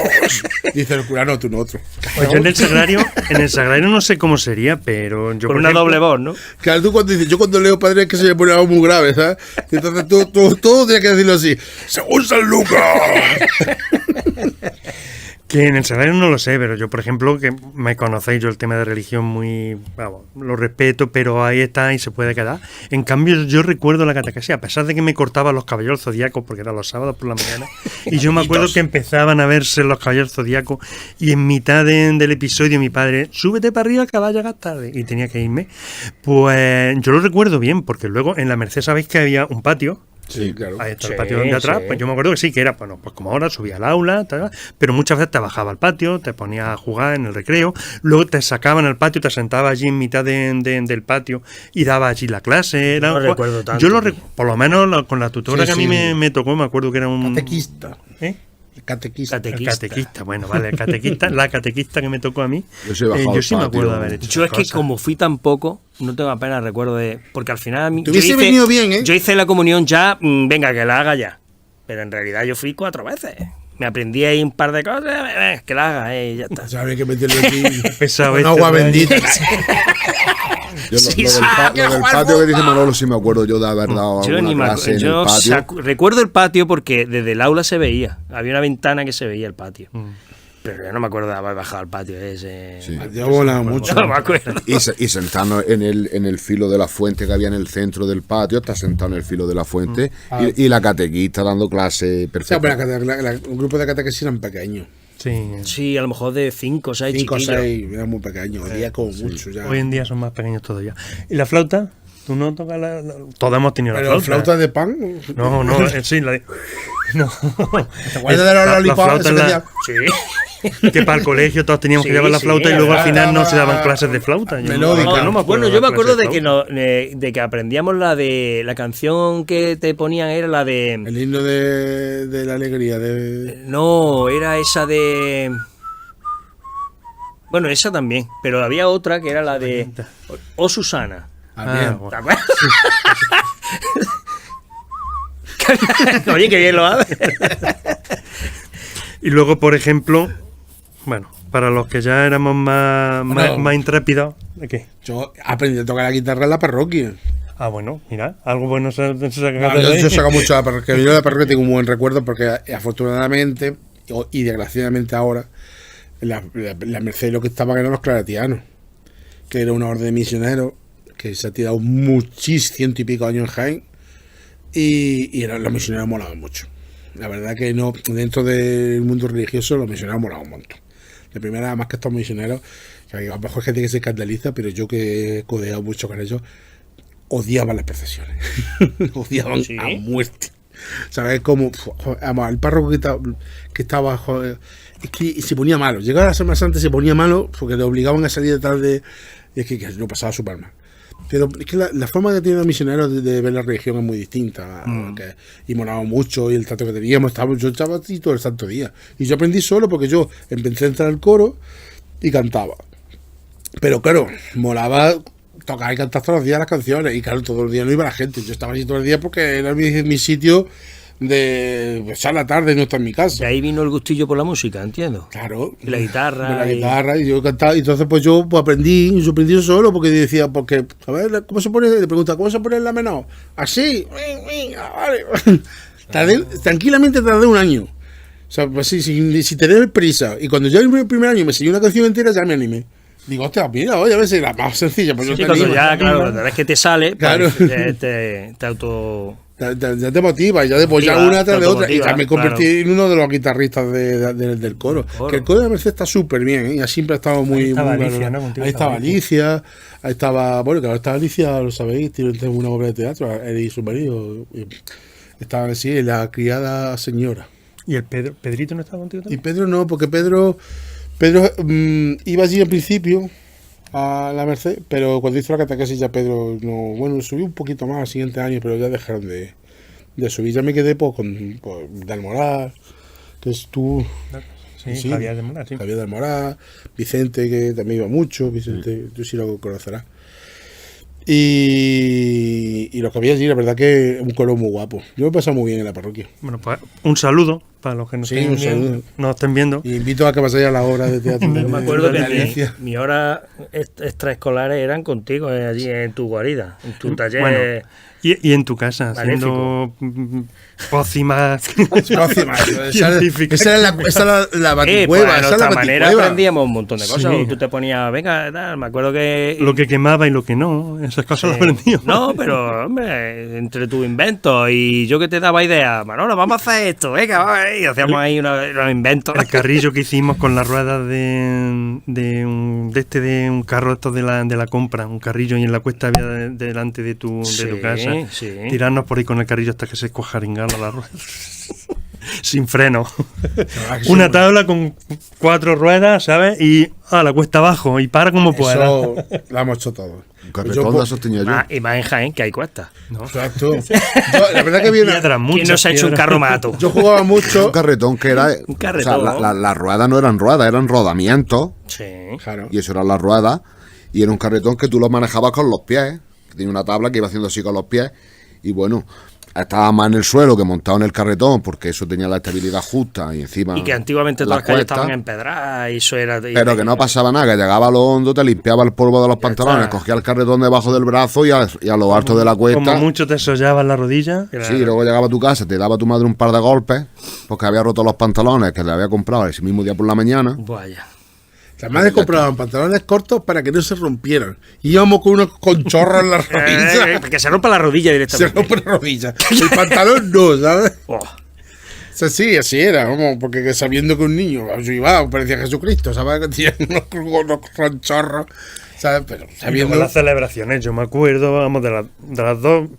Dice el cura, no, tú no otro. Pues yo en el sagrario no sé cómo sería, pero yo... Con una doble voz, ¿no? Claro, tú cuando dices, yo cuando leo padre es que se me pone algo muy grave, ¿sabes? Entonces tú todo tienes que decirlo así, según San Lucas. Que en el sagrario no lo sé, pero yo, por ejemplo, que me conocéis, yo el tema de religión muy... Vamos, lo respeto, pero ahí está y se puede quedar. En cambio, yo recuerdo la catequesis, a pesar de que me cortaban los caballeros zodíacos, porque eran los sábados por la mañana, y yo me acuerdo que empezaban a verse los caballeros zodíacos, y en mitad del episodio mi padre, súbete para arriba que va a llegar tarde, y tenía que irme. Pues yo lo recuerdo bien, porque luego en la Merced sabéis que había un patio. Sí, claro. Ahí está el patio de atrás, pues yo me acuerdo que sí, que era, bueno, pues como ahora subía al aula, pero muchas veces te bajaba al patio, te ponías a jugar en el recreo, luego te sacaban al patio, te sentabas allí en mitad del patio y daba allí la clase. No recuerdo tanto. Yo por lo menos con la tutora que a mí me tocó, me acuerdo que era un... Catequista. Catequista. Bueno, vale, la catequista que me tocó a mí. Yo sí me acuerdo de haber hecho. Yo es que como fui tan poco, no tengo apenas recuerdo de... Porque al final... Te hubiese venido bien, ¿eh? Yo hice la comunión ya, venga, que la haga ya. Pero en realidad yo fui 4 veces. me aprendí ahí un par de cosas, que la haga, ya está. Sabes que meterlo aquí Pesado con esto, agua ¿no? bendita. Yo Sí, lo sí. del patio que dice Manolo, sí me acuerdo yo de haber dado Yo ni alguna me clase en el yo patio. recuerdo el patio porque desde el aula se veía. Había una ventana que se veía el patio. Pero yo no me acuerdo de haber bajado al patio ese. Sí. Yo volaba mucho. No me acuerdo. Y sentarnos en el filo de la fuente que había en el centro del patio, está sentado en el filo de la fuente y la catequista dando clase O sea, perfecta. pero un grupo de catequesis eran pequeños. Sí. Sí, a lo mejor de 5 o 6 5 o chiquillos. 6 eran muy pequeños. Hoy día como mucho ya. Hoy en día son más pequeños todavía. ¿Y la flauta? ¿Tú no tocas la...? Todos hemos tenido Pero la flauta de pan. No, sí, la de... No. ¿Te acuerdas de los La lollipops? flauta Ese que es decía, Sí. Que para el colegio todos teníamos que Sí, llevar la sí, flauta y luego al final no se daban estaba clases de flauta. Yo melódica. No me acuerdo, dar yo me acuerdo clases de que flauta. de que aprendíamos la canción que te ponían era la de El himno de la alegría. no, era esa de bueno, esa también, pero había otra que era la de O Susana. Bien. ¿Te acuerdas? Oye, qué bien lo hace. Y luego, por ejemplo, bueno, para los que ya éramos más intrépidos, ¿de qué? Yo aprendí a tocar la guitarra en la parroquia. Ah, bueno, mira, algo bueno se saca No, de ahí. yo saco mucho de la parroquia. Yo de la parroquia tengo un buen recuerdo porque afortunadamente y desgraciadamente ahora la merced de lo que estaban eran los claretianos, que era una orden de misioneros que se ha tirado muchísimos, 100 y pico años en Jaén y los misioneros molaban mucho. La verdad que no, dentro del mundo religioso los misioneros molaban un montón. La primera, además que estos misioneros, que a lo mejor hay gente que se escandaliza, pero yo que he codeado mucho con ellos, odiaban las procesiones. Odiaban ¿Sí? a muerte. ¿Sabes cómo? Además, el párroco que estaba, joder, es que se ponía malo. Llegaba la Semana Santa y se ponía malo porque le obligaban a salir detrás de. Y es que lo pasaba súper mal. Pero es que la forma que tienen los misioneros de ver la religión es muy distinta. Y molaba mucho y el trato que teníamos. Yo estaba así todo el santo día. Y yo aprendí solo porque yo empecé a entrar al coro y cantaba. Pero claro, molaba tocar y cantar todos los días las canciones. Y claro, todos los días no iba la gente. Yo estaba allí todo el día porque era mi sitio de echar la tarde y no estar en mi casa. De ahí vino el gustillo por la música, entiendo. Claro. Y la guitarra, De la y- guitarra, y yo cantaba. Y entonces, pues yo aprendí solo porque decía, porque, a ver, ¿cómo se pone? Le pregunta, ¿cómo se pone en la menor? Así. Vale. Tranquilamente tardé un año. O sea, pues sí, si tener prisa. Y cuando yo el primer año me seguí una canción entera, ya me animé. Digo, hostia, mira, oye, a ver si la más sencilla. Pues yo Sí, te cuando animo. ya, claro, cuando ves que te sale, Claro. pues, te auto... Ya te motiva, ya después ya Motiva, una tras te de otra. Y automotiva, ya me convertí en uno de los guitarristas del coro. Coro. Que el coro de Merced está súper bien, ¿eh? Ya siempre ha estado muy. Ahí estaba muy Alicia, valorado. ¿no? Contigo Ahí estaba estaba Alicia, ahí estaba. Bueno, claro, estaba Alicia, lo sabéis, tiene una obra de teatro, él y su marido. Estaban así, la criada señora. ¿Y el Pedrito no estaba contigo Y también? Pedro no, porque Pedro iba allí al principio a la Merced, pero cuando hizo la catequesis ya Pedro no, bueno, subió un poquito más al siguiente año, pero ya dejaron de subir. Ya me quedé con Del Moral, que es tú, Sí, Javier de Moral, sí. Javier Del Moral, Vicente, que también iba mucho, Vicente, tú sí lo conocerás. Y lo que había allí, la verdad que es un coro muy guapo. Yo me he pasado muy bien en la parroquia. Bueno, pues un saludo para los que nos, Sí, estén un saludo. viendo, nos estén viendo. Y invito a que paséis a la obra de teatro. Yo me acuerdo de que Alicia. mi hora extraescolares eran contigo, allí en tu guarida, en tu taller. Bueno, y en tu casa, haciendo pócimas científicas. Esa era la Pues baticueva. a esa es la nuestra manera baticueva. aprendíamos un montón de cosas. Sí. Tú te ponías, venga, tal, me acuerdo que... Lo que quemaba y lo que no, esas cosas las aprendí. No, pero, hombre, entre tus inventos y yo que te daba ideas, Manolo, vamos a hacer esto, venga, vamos a ver", y hacíamos ahí unos inventos. El carrillo que hicimos con las ruedas de un carro estos de la compra, un carrillo, y en la cuesta había delante de tu casa. Sí. Tirarnos por ahí con el carrillo hasta que se escuajaringara la rueda. Sin freno. Una tabla con 4 ruedas, ¿sabes? Y a la cuesta abajo, y para como pueda. Eso lo hemos hecho todo. Un carretón de esos tenía yo. Y más en Jaén, que hay cuestas. Exacto. La verdad que Piedras, ¿Quién muchas nos ha hecho un piedras. carromato? yo jugaba mucho. Un carretón que era. Un carretón. O sea, las ruedas no eran ruedas, eran rodamientos. Sí. Claro. Y eso eran las ruedas. Y era un carretón que tú lo manejabas con los pies. Que tenía una tabla que iba haciendo así con los pies. Y bueno, estaba más en el suelo que montado en el carretón, porque eso tenía la estabilidad justa y encima. Y que antiguamente todas las calles cuestas. estaban empedradas y eso era. Pero que no pasaba nada, que llegaba a lo hondo, te limpiaba el polvo de los pantalones, está. cogía el carretón debajo del brazo y a lo alto de la cuesta. Como mucho te sollabas la rodilla. Sí, luego llegaba a tu casa, te daba tu madre un par de golpes, porque había roto los pantalones que le había comprado ese mismo día por la mañana. Vaya. Las madres compraban pantalones cortos para que no se rompieran. Íbamos con unos conchorros en las rodillas. Que se rompa la rodilla Se directamente. rompe la rodilla. El pantalón no, ¿sabes? Oh. O sea, sí, así era, vamos, porque sabiendo que un niño iba, parecía Jesucristo, ¿sabes? Que tenía unos conchorros, ¿sabes? Pero Y sabiendo. luego las celebraciones, yo me acuerdo, vamos, de las dos,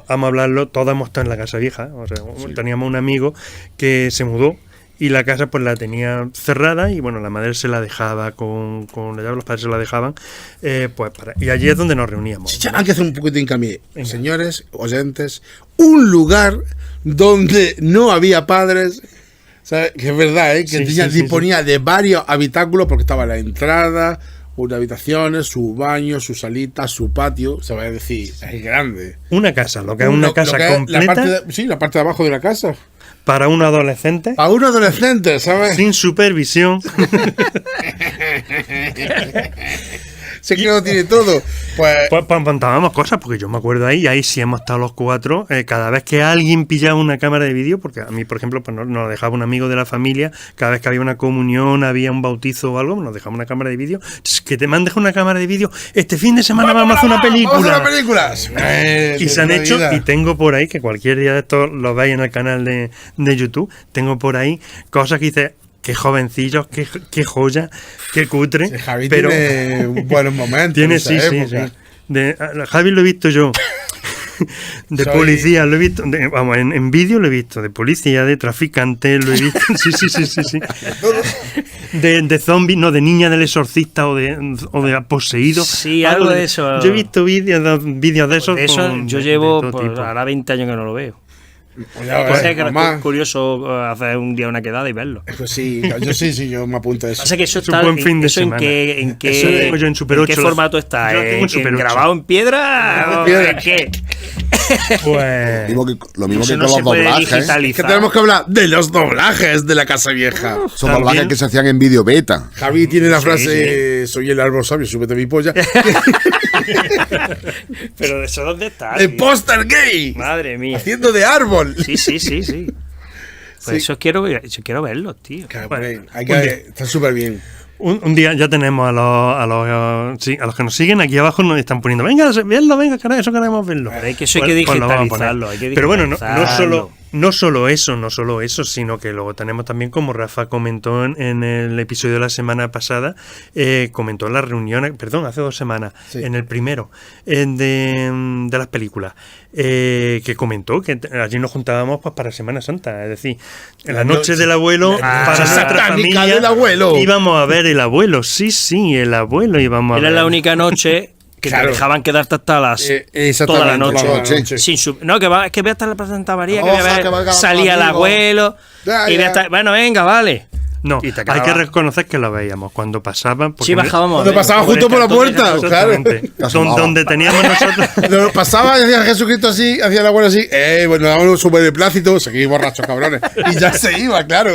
vamos a hablarlo, todas hemos estado en la casa vieja. O sea, teníamos un amigo que se mudó y la casa pues la tenía cerrada y bueno, la madre se la dejaba con la llave, los padres se la dejaban, y allí es donde nos reuníamos. Chicha, hay que hacer un poquito de hincapié. Señores, oyentes, un lugar donde no había padres, ¿sabes? Que es verdad, ¿eh? Que Sí, disponía de varios habitáculos porque estaba la entrada, unas habitaciones, su baño, su salita, su patio, se va a decir, es grande. Una casa, lo que es una casa Lo que es completa la parte de abajo de la casa. para un adolescente, A un adolescente, ¿sabes? sin supervisión. Sé que lo tiene todo. Pues, Pues montábamos cosas, porque yo me acuerdo ahí sí hemos estado los cuatro, cada vez que alguien pillaba una cámara de vídeo, porque a mí, por ejemplo, pues nos dejaba un amigo de la familia, cada vez que había una comunión, había un bautizo o algo, nos dejaba una cámara de vídeo, que te mandes una cámara de vídeo, este fin de semana vamos a hacer una película. vamos a hacer películas. Y se han hecho, y tengo por ahí, que cualquier día de estos lo veis en el canal de YouTube, tengo por ahí cosas que dices, qué jovencillos, qué joya, qué cutre. Javi pero tiene buenos momentos. tiene, en esa sí, época. sí. Javi lo he visto yo. De Soy- policía lo he visto, vamos, en vídeo lo he visto, de policía, de traficante lo he visto, sí. De zombies, no, de niña del exorcista o de poseído. Sí, algo de eso. Yo he visto vídeos de esos. De eso con- yo de llevo todo pues, tipo. ahora 20 años que no lo veo. Ya ves, Pues es que mamá. es curioso hacer un día una quedada y verlo. Pues sí, yo me apunto a eso. Pasa que eso Es un está buen fin de eso en semana. qué, Eso lo tengo yo en Super ¿en 8, qué formato está? yo lo tengo en Super 8. ¿Grabado en piedra? piedra. ¿En qué? Pues, Lo mismo Eso que no con se los puede doblajes. digitalizar. Es que tenemos que hablar de los doblajes de la Casa Vieja. Son doblajes que se hacían en vídeo beta. Javi tiene la frase, soy el árbol sabio, súbete a mi polla. Pero de eso dónde está. de póster gay. Madre mía. Haciendo de árbol. Sí. Pues Sí. eso quiero verlos, tío. Claro, Bueno, hay un día. que está súper bien. un día ya tenemos a los que nos siguen aquí abajo, nos están poniendo, venga, verlo, venga, caray, eso queremos verlo. Pero es que eso hay que Pues lo vamos a poner. digitalizarlo, hay que Pero bueno, digitalizarlo. no solo eso, sino que luego tenemos también, como Rafa comentó en el episodio de la semana pasada, comentó en las reuniones, perdón, hace 2 semanas, Sí. en el primero de las películas, que comentó que allí nos juntábamos pues para Semana Santa, es decir, en la noche del abuelo, para noche nuestra satánica familia, del abuelo. íbamos a ver el abuelo, sí, el abuelo íbamos a Era ver. la única noche que Claro. te dejaban quedarte hasta las Exactamente, toda la noche. toda la noche. Sin no, es que voy a estar en la Santa María, que Ojalá voy a ver, que valga salía el amigo. abuelo Ya, y voy a ya. estar, bueno, venga, vale. No, Y te hay quedaba- que reconocer que lo veíamos cuando pasaban. porque Sí, bajábamos. Cuando pasaba por justo el por la cartón, puerta, claro. exactamente. Donde teníamos nosotros. Lo pasaba y hacía Jesucristo así, hacía el abuelo así, bueno, dábamos un beneplácito, seguí borrachos cabrones. Y ya se iba, claro.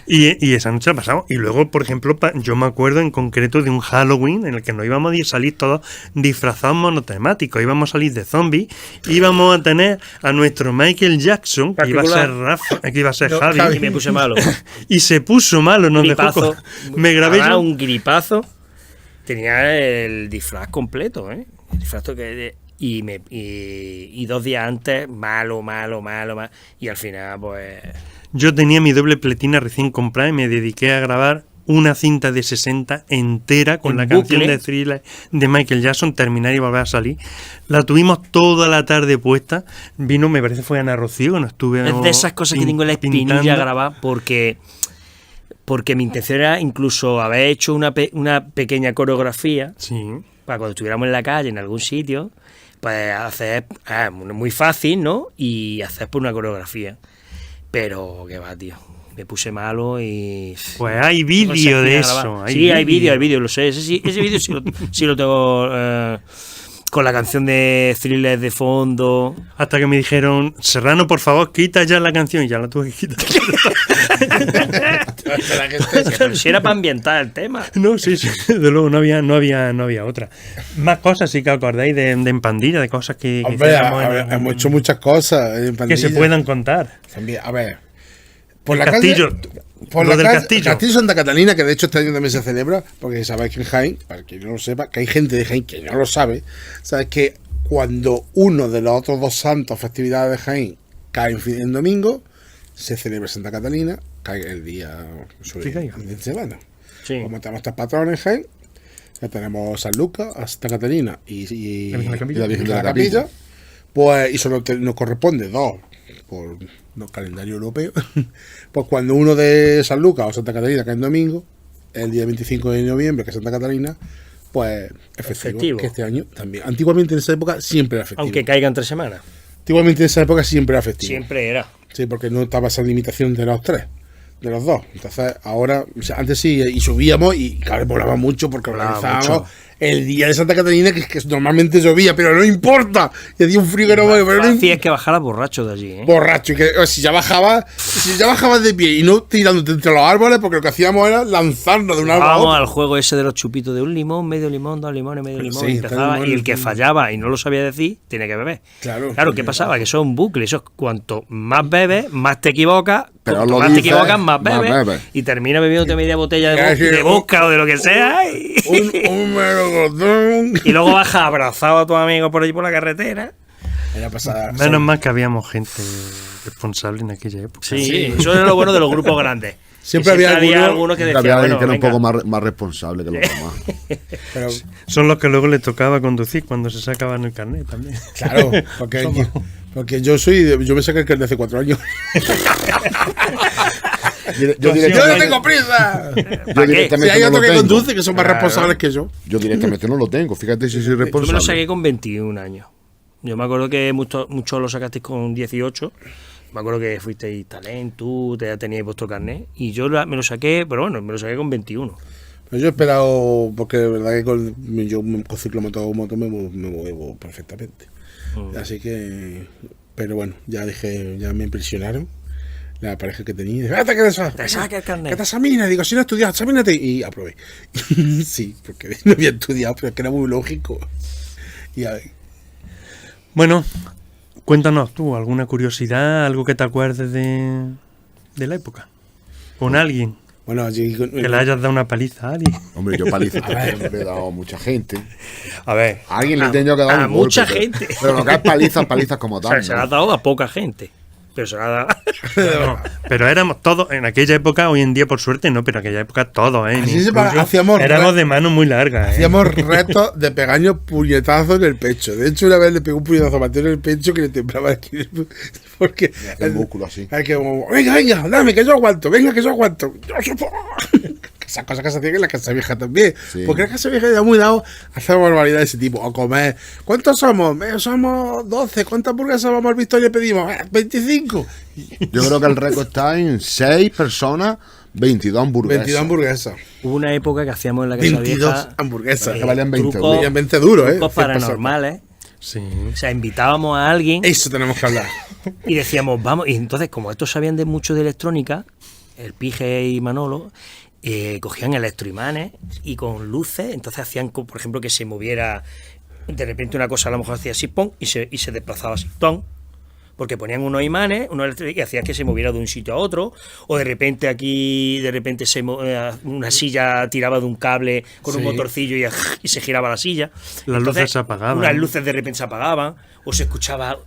Y esa noche la pasamos. Y luego, por ejemplo, yo me acuerdo en concreto de un Halloween en el que nos íbamos a salir todos disfrazados monotemáticos. Íbamos a salir de zombies. Íbamos a tener a nuestro Michael Jackson, que iba a ser Rafa, que iba a ser No, Javi. Javi. Y me puse malo. Y se puso malo, nos dejó. Gripazo. Me grabé Además, yo. un gripazo. Tenía el disfraz completo, ¿eh? El disfraz y 2 días antes, malo. Y al final, pues. Yo tenía mi doble pletina recién comprada y me dediqué a grabar una cinta de 60 entera con En la canción bucle. de Thriller de Michael Jackson, terminar y volver a salir. La tuvimos toda la tarde puesta. Vino, me parece fue Ana Rocío, que nos estuve Es de esas cosas que tengo en la espinilla pintando. grabada porque mi intención era incluso haber hecho una pequeña coreografía Sí. para cuando estuviéramos en la calle, en algún sitio, pues hacer, muy fácil, ¿no? Y hacer por una coreografía. Pero, qué va, tío. Me puse malo y... Pues hay no sé vídeo qué de grabar. eso. Sí, hay vídeo, lo sé. Ese vídeo sí lo tengo con la canción de Thriller de fondo. Hasta que me dijeron, Serrano, por favor, quita ya la canción. Y ya la tuve que quitar. Pero si era para ambientar el tema. No, sí, desde luego, no había otra. Más cosas, sí que acordáis de en pandilla, de cosas que Hombre, hiciéramos hemos hecho muchas cosas en que pandilla. se puedan contar. También, a ver. Por El la castillo. calle, por Lo la del calle, castillo. Castillo Santa Catalina, que de hecho este año también se celebra, porque sabéis que en Jaén, para quien no lo sepa, que hay gente de Jaén que no lo sabe, sabes que cuando uno de los otros dos santos festividades de Jaén cae en domingo, se celebra Santa Catalina, cae el día Sí, caiga. de semana. Sí. Como tenemos tres patrones en Jaén, ya tenemos San Lucas, a Santa Catalina y La Virgen de la Capilla. la Virgen de la Capilla, pues, y solo nos corresponde dos por no, calendario europeo. Pues cuando uno de San Lucas o Santa Catalina cae en domingo, el día 25 de noviembre, que es Santa Catalina, pues es festivo. Que este año también. Antiguamente en esa época siempre era festivo. Aunque caiga entre semanas. Antiguamente en esa época siempre era festivo. Siempre era. Sí, porque no estaba esa limitación de los tres, de los dos. Entonces, ahora, o sea, antes sí, y subíamos y claro, volaba mucho porque Volaba organizábamos mucho. el día de Santa Catalina, que normalmente llovía, pero no importa. Y hacía un frío que no pero no Fácil es que bajara borracho de allí, ¿eh? borracho. Y que si ya bajabas de pie y no tirándote entre los árboles, porque lo que hacíamos era lanzarnos de un árbol a Vamos otro. al juego ese de los chupitos de un limón, medio limón, dos limones, medio limón. Sí, y empezaba, está y el limón, que sí. fallaba y no lo sabía decir, tiene que beber. Claro. ¿qué pasaba? Que eso es un bucle. Eso es cuanto más bebes, más te equivocas. Pero Cuanto lo más te dices, equivocas, más más bebes. bebes. Y termina bebiéndote media botella de, Ya, sí, de vodka o de lo que sea. Un melocotón. Y luego bajas abrazado a tu amigo por allí por la carretera. Era pasada. Menos mal que habíamos gente responsable en aquella época. Sí, eso es lo bueno de los grupos grandes. Siempre Que había alguno que Había decía, alguien bueno, que era un venga. poco más responsable que los demás. Pero, Son los que luego les tocaba conducir cuando se sacaban el carnet también. claro, porque yo me saqué el carnet hace 4 años. Yo ¡Yo no tengo prisa! ¿Para qué? Si hay no otro lo que tengo. conduce, que son más Claro. responsables que yo. Yo directamente no lo tengo. Fíjate si soy Yo me responsable. lo saqué con 21 años. Yo me acuerdo que muchos lo sacasteis con 18. Me acuerdo que fuisteis talento, ya teníais vuestro carnet. Y yo me lo saqué, pero bueno, me lo saqué con 21. Pero yo he esperado, porque de verdad que con ciclomotor me muevo perfectamente. Así que, pero bueno, ya me impresionaron la pareja que tenía. Dije, ¡vete que Te saca el carnet. ¿Qué te examinas? Digo, si no he estudiado, examínate. Y aprobé. Sí, porque no había estudiado, pero es que era muy lógico. Y a ver, Bueno, cuéntanos tú, alguna curiosidad, algo que te acuerdes de la época. Con alguien. bueno, allí Que le hayas dado una paliza a alguien. Hombre, yo paliza siempre he dado a mucha gente. A ver. A alguien le he tenido que dar a un mucha golpe, gente. Pero lo que es palizas como O sea, tal. se ¿no? lo has dado a poca gente. Pero se lo has dado. No, pero éramos todos, en aquella época, hoy en día por suerte no, pero en aquella época todos, ¿eh? Así se Incluso hacíamos éramos de mano muy larga, ¿eh? hacíamos retos de pegarnos puñetazos en el pecho. De hecho, una vez le pegó un puñetazo a Mateo en el pecho que le temblaba aquí. Porque El músculo así. hay que como, venga, dame, que yo aguanto, venga, que yo aguanto. Esas cosas que se hacían en la casa vieja también. Sí. Porque en la casa vieja ya muy dado a hacer barbaridades de ese tipo. O comer. ¿Cuántos somos? Somos 12. ¿Cuántas hamburguesas vamos al Victoria y pedimos? 25. Yo creo que el récord está en 6 personas, 22 hamburguesas. 22 hamburguesas. Hubo una época que hacíamos en la casa 22 vieja. hamburguesas. Que valían 20 trucos- Valían 20 duros, trucos paranormales. Sí. O sea, invitábamos a alguien Eso tenemos que hablar. y decíamos, vamos. Y entonces, como estos sabían de mucho de electrónica, el Pige y Manolo, cogían electroimanes y con luces, entonces hacían, por ejemplo, que se moviera de repente una cosa, a lo mejor hacía así, ¡pum! Y se desplazaba así, ¡tom! Porque ponían unos imanes, unos electroimanes, y hacían que se moviera de un sitio a otro, o de repente aquí, una silla tiraba de un cable con un Sí. motorcillo y se giraba la silla. Las luces se apagaban. Unas luces de repente se apagaban, o se escuchaba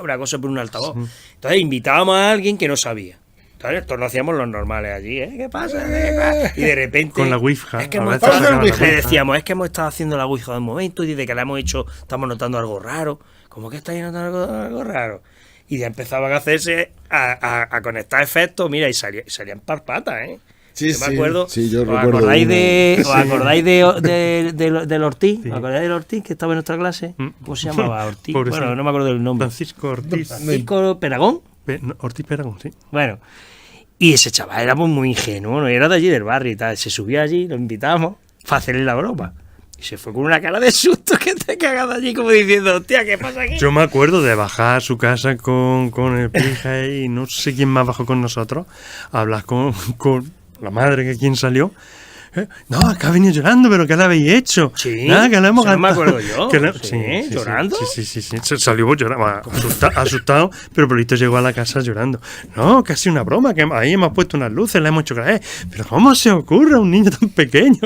una cosa por un altavoz. Entonces invitábamos a alguien que no sabía. Entonces, todos lo hacíamos los normales allí, ¿eh? ¿Qué pasa? Y de repente. Con la Ouija, Es que a hemos veces estado, sacaban la le Ouija. decíamos, es que hemos estado haciendo la Ouija de un momento y desde que la hemos hecho estamos notando algo raro. ¿Cómo que estáis notando algo raro? Y ya empezaban a hacerse, a conectar efectos, mira, y salían parpatas, ¿eh? Sí, Yo me sí. acuerdo. Sí, yo ¿Os recuerdo acordáis uno. ¿Os acordáis del Ortiz? Sí. ¿Os acordáis del Ortiz que estaba en nuestra clase? ¿Cómo se llamaba Ortiz? Pobrecito. Bueno, no me acuerdo del nombre. Francisco Ortiz. Francisco Peragón. No, Ortiz Peragón, sí. Bueno, y ese chaval era muy ingenuo, ¿no? Era de allí del barrio y tal. Se subía allí, lo invitamos para hacerle la broma. Y se fue con una cara de susto que te cagas de allí como diciendo, hostia, ¿qué pasa aquí? Yo me acuerdo de bajar a su casa con el pija y no sé quién más bajó con nosotros, a hablar con la madre que quien salió. No, que ha venido llorando, pero ¿qué le habéis hecho? Sí, nada, que le hemos eso no me gastado. acuerdo yo. Sí, ¿Llorando? Sí. Se salió llorando, asustado, pero por listo llegó a la casa llorando. No, que ha sido una broma, que ahí hemos puesto unas luces, le hemos hecho creer. Pero ¿cómo se ocurre a un niño tan pequeño?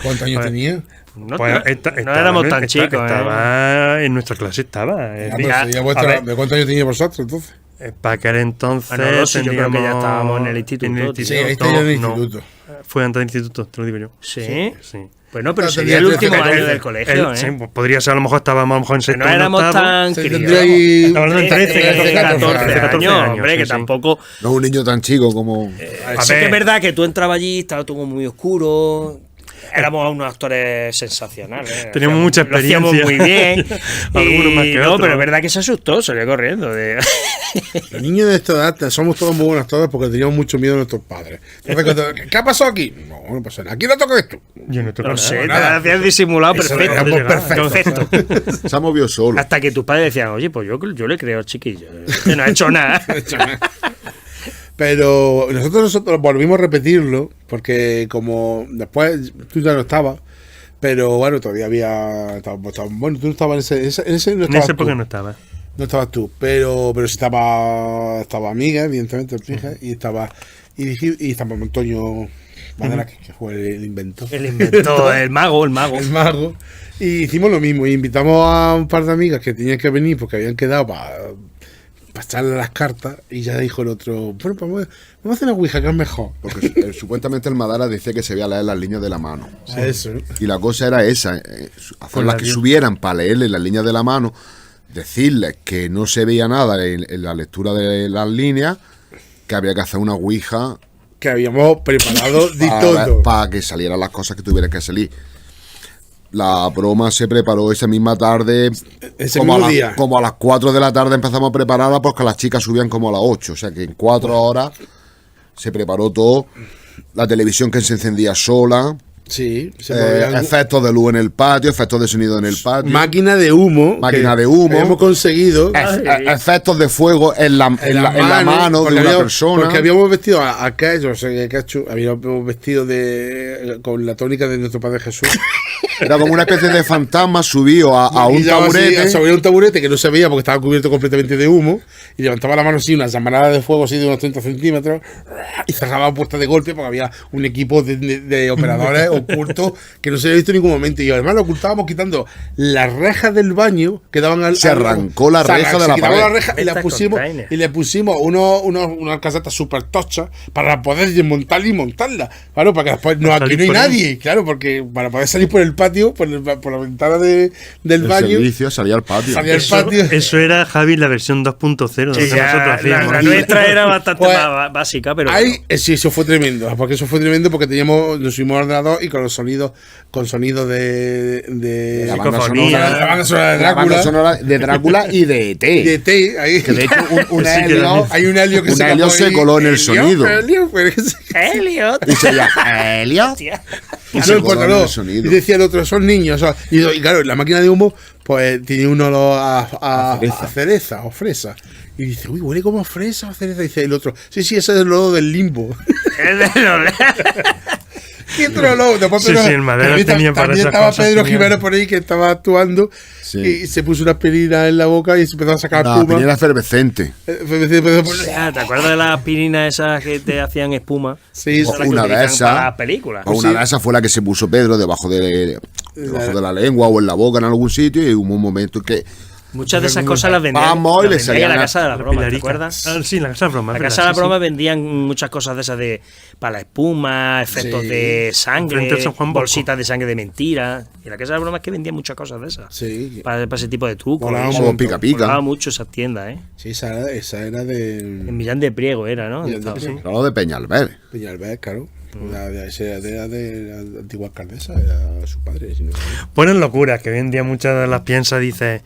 ¿Cuántos años tenía? No, Pues no éramos tan chicos. Estaba en nuestra clase, estaba. ¿De cuántos años teníais vosotros entonces? Para aquel entonces. Bueno, no sé, yo creo que ya estábamos en el instituto. Sí, ahí está en el instituto. Fue antes del instituto, te lo digo yo. ¿Sí? Sí. Pues no, pero No, sería el tendría último 13, año del colegio, Sí, pues podría ser, a lo mejor estábamos en sexto. No éramos octavo. tan Se críos. tendría ahí- Estaba hablando de 13, 14 años, hombre, que sí. tampoco... No un niño tan chico como... A Sí ver. que es verdad que tú entrabas allí, estaba todo muy oscuro. Éramos unos actores sensacionales. Teníamos Hacíamos- mucha Lo hacíamos muy bien. Algunos más que no, otros. pero es verdad que se asustó, salió corriendo. Los niños de esta edad somos todos muy buenos todos porque teníamos mucho miedo a nuestros padres. Entonces, ¿qué ha pasado aquí? No pasa nada. ¿Aquí no toca esto? Yo no toco No nada. sé, te nada. hacías disimulado Eso perfecto. éramos perfectos. Se ha movido solo. Hasta que tus padres decían, oye, pues yo le creo al chiquillo. Que no ha hecho nada. Pero nosotros volvimos a repetirlo porque como después tú ya no estabas, pero bueno, todavía había... Bueno, tú no estabas en ese no En estabas esa tú. época no estaba. No estabas tú, pero sí estaba amiga, evidentemente, el fija, y estaba Antonio Madera, que fue el inventor. El inventó, el mago. El mago. Y hicimos lo mismo. Y invitamos a un par de amigas que tenían que venir porque habían quedado para echarle las cartas. Y ya dijo el otro, bueno, pues vamos a hacer una ouija que es mejor. Porque supuestamente el Madara decía que se veía leer las líneas de la mano. A eso. Y la cosa era esa, hacerlas que subieran para leerle las líneas de la mano, decirles que no se veía nada en la lectura de las líneas, que había que hacer una ouija Que habíamos preparado de todo. para que salieran las cosas que tuvieran que salir. La broma se preparó esa misma tarde, Ese como, mismo día. como a las 4 de la tarde empezamos a prepararla, porque las chicas subían como a las 8, o sea que en 4 horas se preparó todo. La televisión que se encendía sola, Sí, se movían. efectos de luz en el patio, efectos de sonido en el patio, Máquina de humo. Máquina que de humo. Hemos conseguido. efectos de fuego en la mano de porque una habíamos- persona. Porque habíamos vestido a aquellos, o sea, habíamos vestido con la tónica de nuestro Padre Jesús. Era como una especie de fantasma subido a un Guillaba así, taburete. sobre un taburete que no se veía porque estaba cubierto completamente de humo. Y levantaba la mano así, una llamarada de fuego así de unos 30 centímetros. Y cerraba la puerta de golpe porque había un equipo de operadores ocultos que no se había visto en ningún momento. Y además lo ocultábamos quitando las rejas del baño que daban al. Se arrancó la reja de se la quitaba pared. la reja y Esta container. le pusimos unas casetas súper tochas para poder desmontarla y montarla. Claro, para que después no, Para aquí salir no hay por ahí. nadie. Claro, porque para poder salir por el patio, por la ventana del El baño. servicio salía al patio. Salía al patio. Eso era, Javi, la versión 2.0 de lo Sí, que ya, nosotros hacíamos. la nuestra era bastante Pues, más básica, pero Ahí, bueno. sí, eso fue tremendo. Porque eso fue tremendo porque nos subimos al ordenador y con los sonidos, de La banda psicofonía. sonora- la banda sonora de la banda Drácula. sonora de Drácula y de ET. De T, ahí. Que de hecho un Sí, que helio, hay un helio que un se helio capó se ahí. coló en el sonido. Helio, pero es que Elliot. Y se llama Helio. Y no se importa, coló en no. el sonido. Y decía el otro, son niños. Y claro, la máquina de humo, pues tiene un olor a cereza o fresa. Y dice, uy, huele como a fresa o cereza. Y dice el otro, sí, ese es el olor del limbo. ¿Qué otro olor? Después, Sí, sí, el Madera tenía para también esas estaba cosas, Pedro tenía. Jiménez por ahí que estaba actuando Sí. y se puso una aspirina en la boca y se empezó a sacar La espuma. piñera efervescente. Ah, ¿te acuerdas de las aspirinas esas que te hacían espuma? Sí, Esas las que Una de utilizan esas. para las películas. O una de esas fue la que se puso Pedro debajo de la lengua o en la boca en algún sitio, y hubo un momento que Muchas de esas cosas las vendían, Vamos, y las le vendían salían en la la- casa de la broma, ¿te Pilarica. acuerdas? Ah, sí, la casa de broma. La es casa de verdad, la broma sí, vendían muchas cosas de esas de para la espuma, efectos Sí. de sangre, Frente al San Juan Bosco. bolsitas de sangre de mentira. Y la casa de la broma es que vendían muchas cosas de esas. Sí, Para ese tipo de trucos. Molaba Y un eso. como montón. pica pica. Molaba mucho esas tiendas, ¿eh? sí, esa era de En Millán de Priego era, ¿no? Millán de Estaba- Priego. Hablaba de Peñalver. Peñalver, claro. Era de la antigua alcaldesa, era su padre. Si no me equivoco. Ponen locuras que hoy en día muchas de las piensas, dices.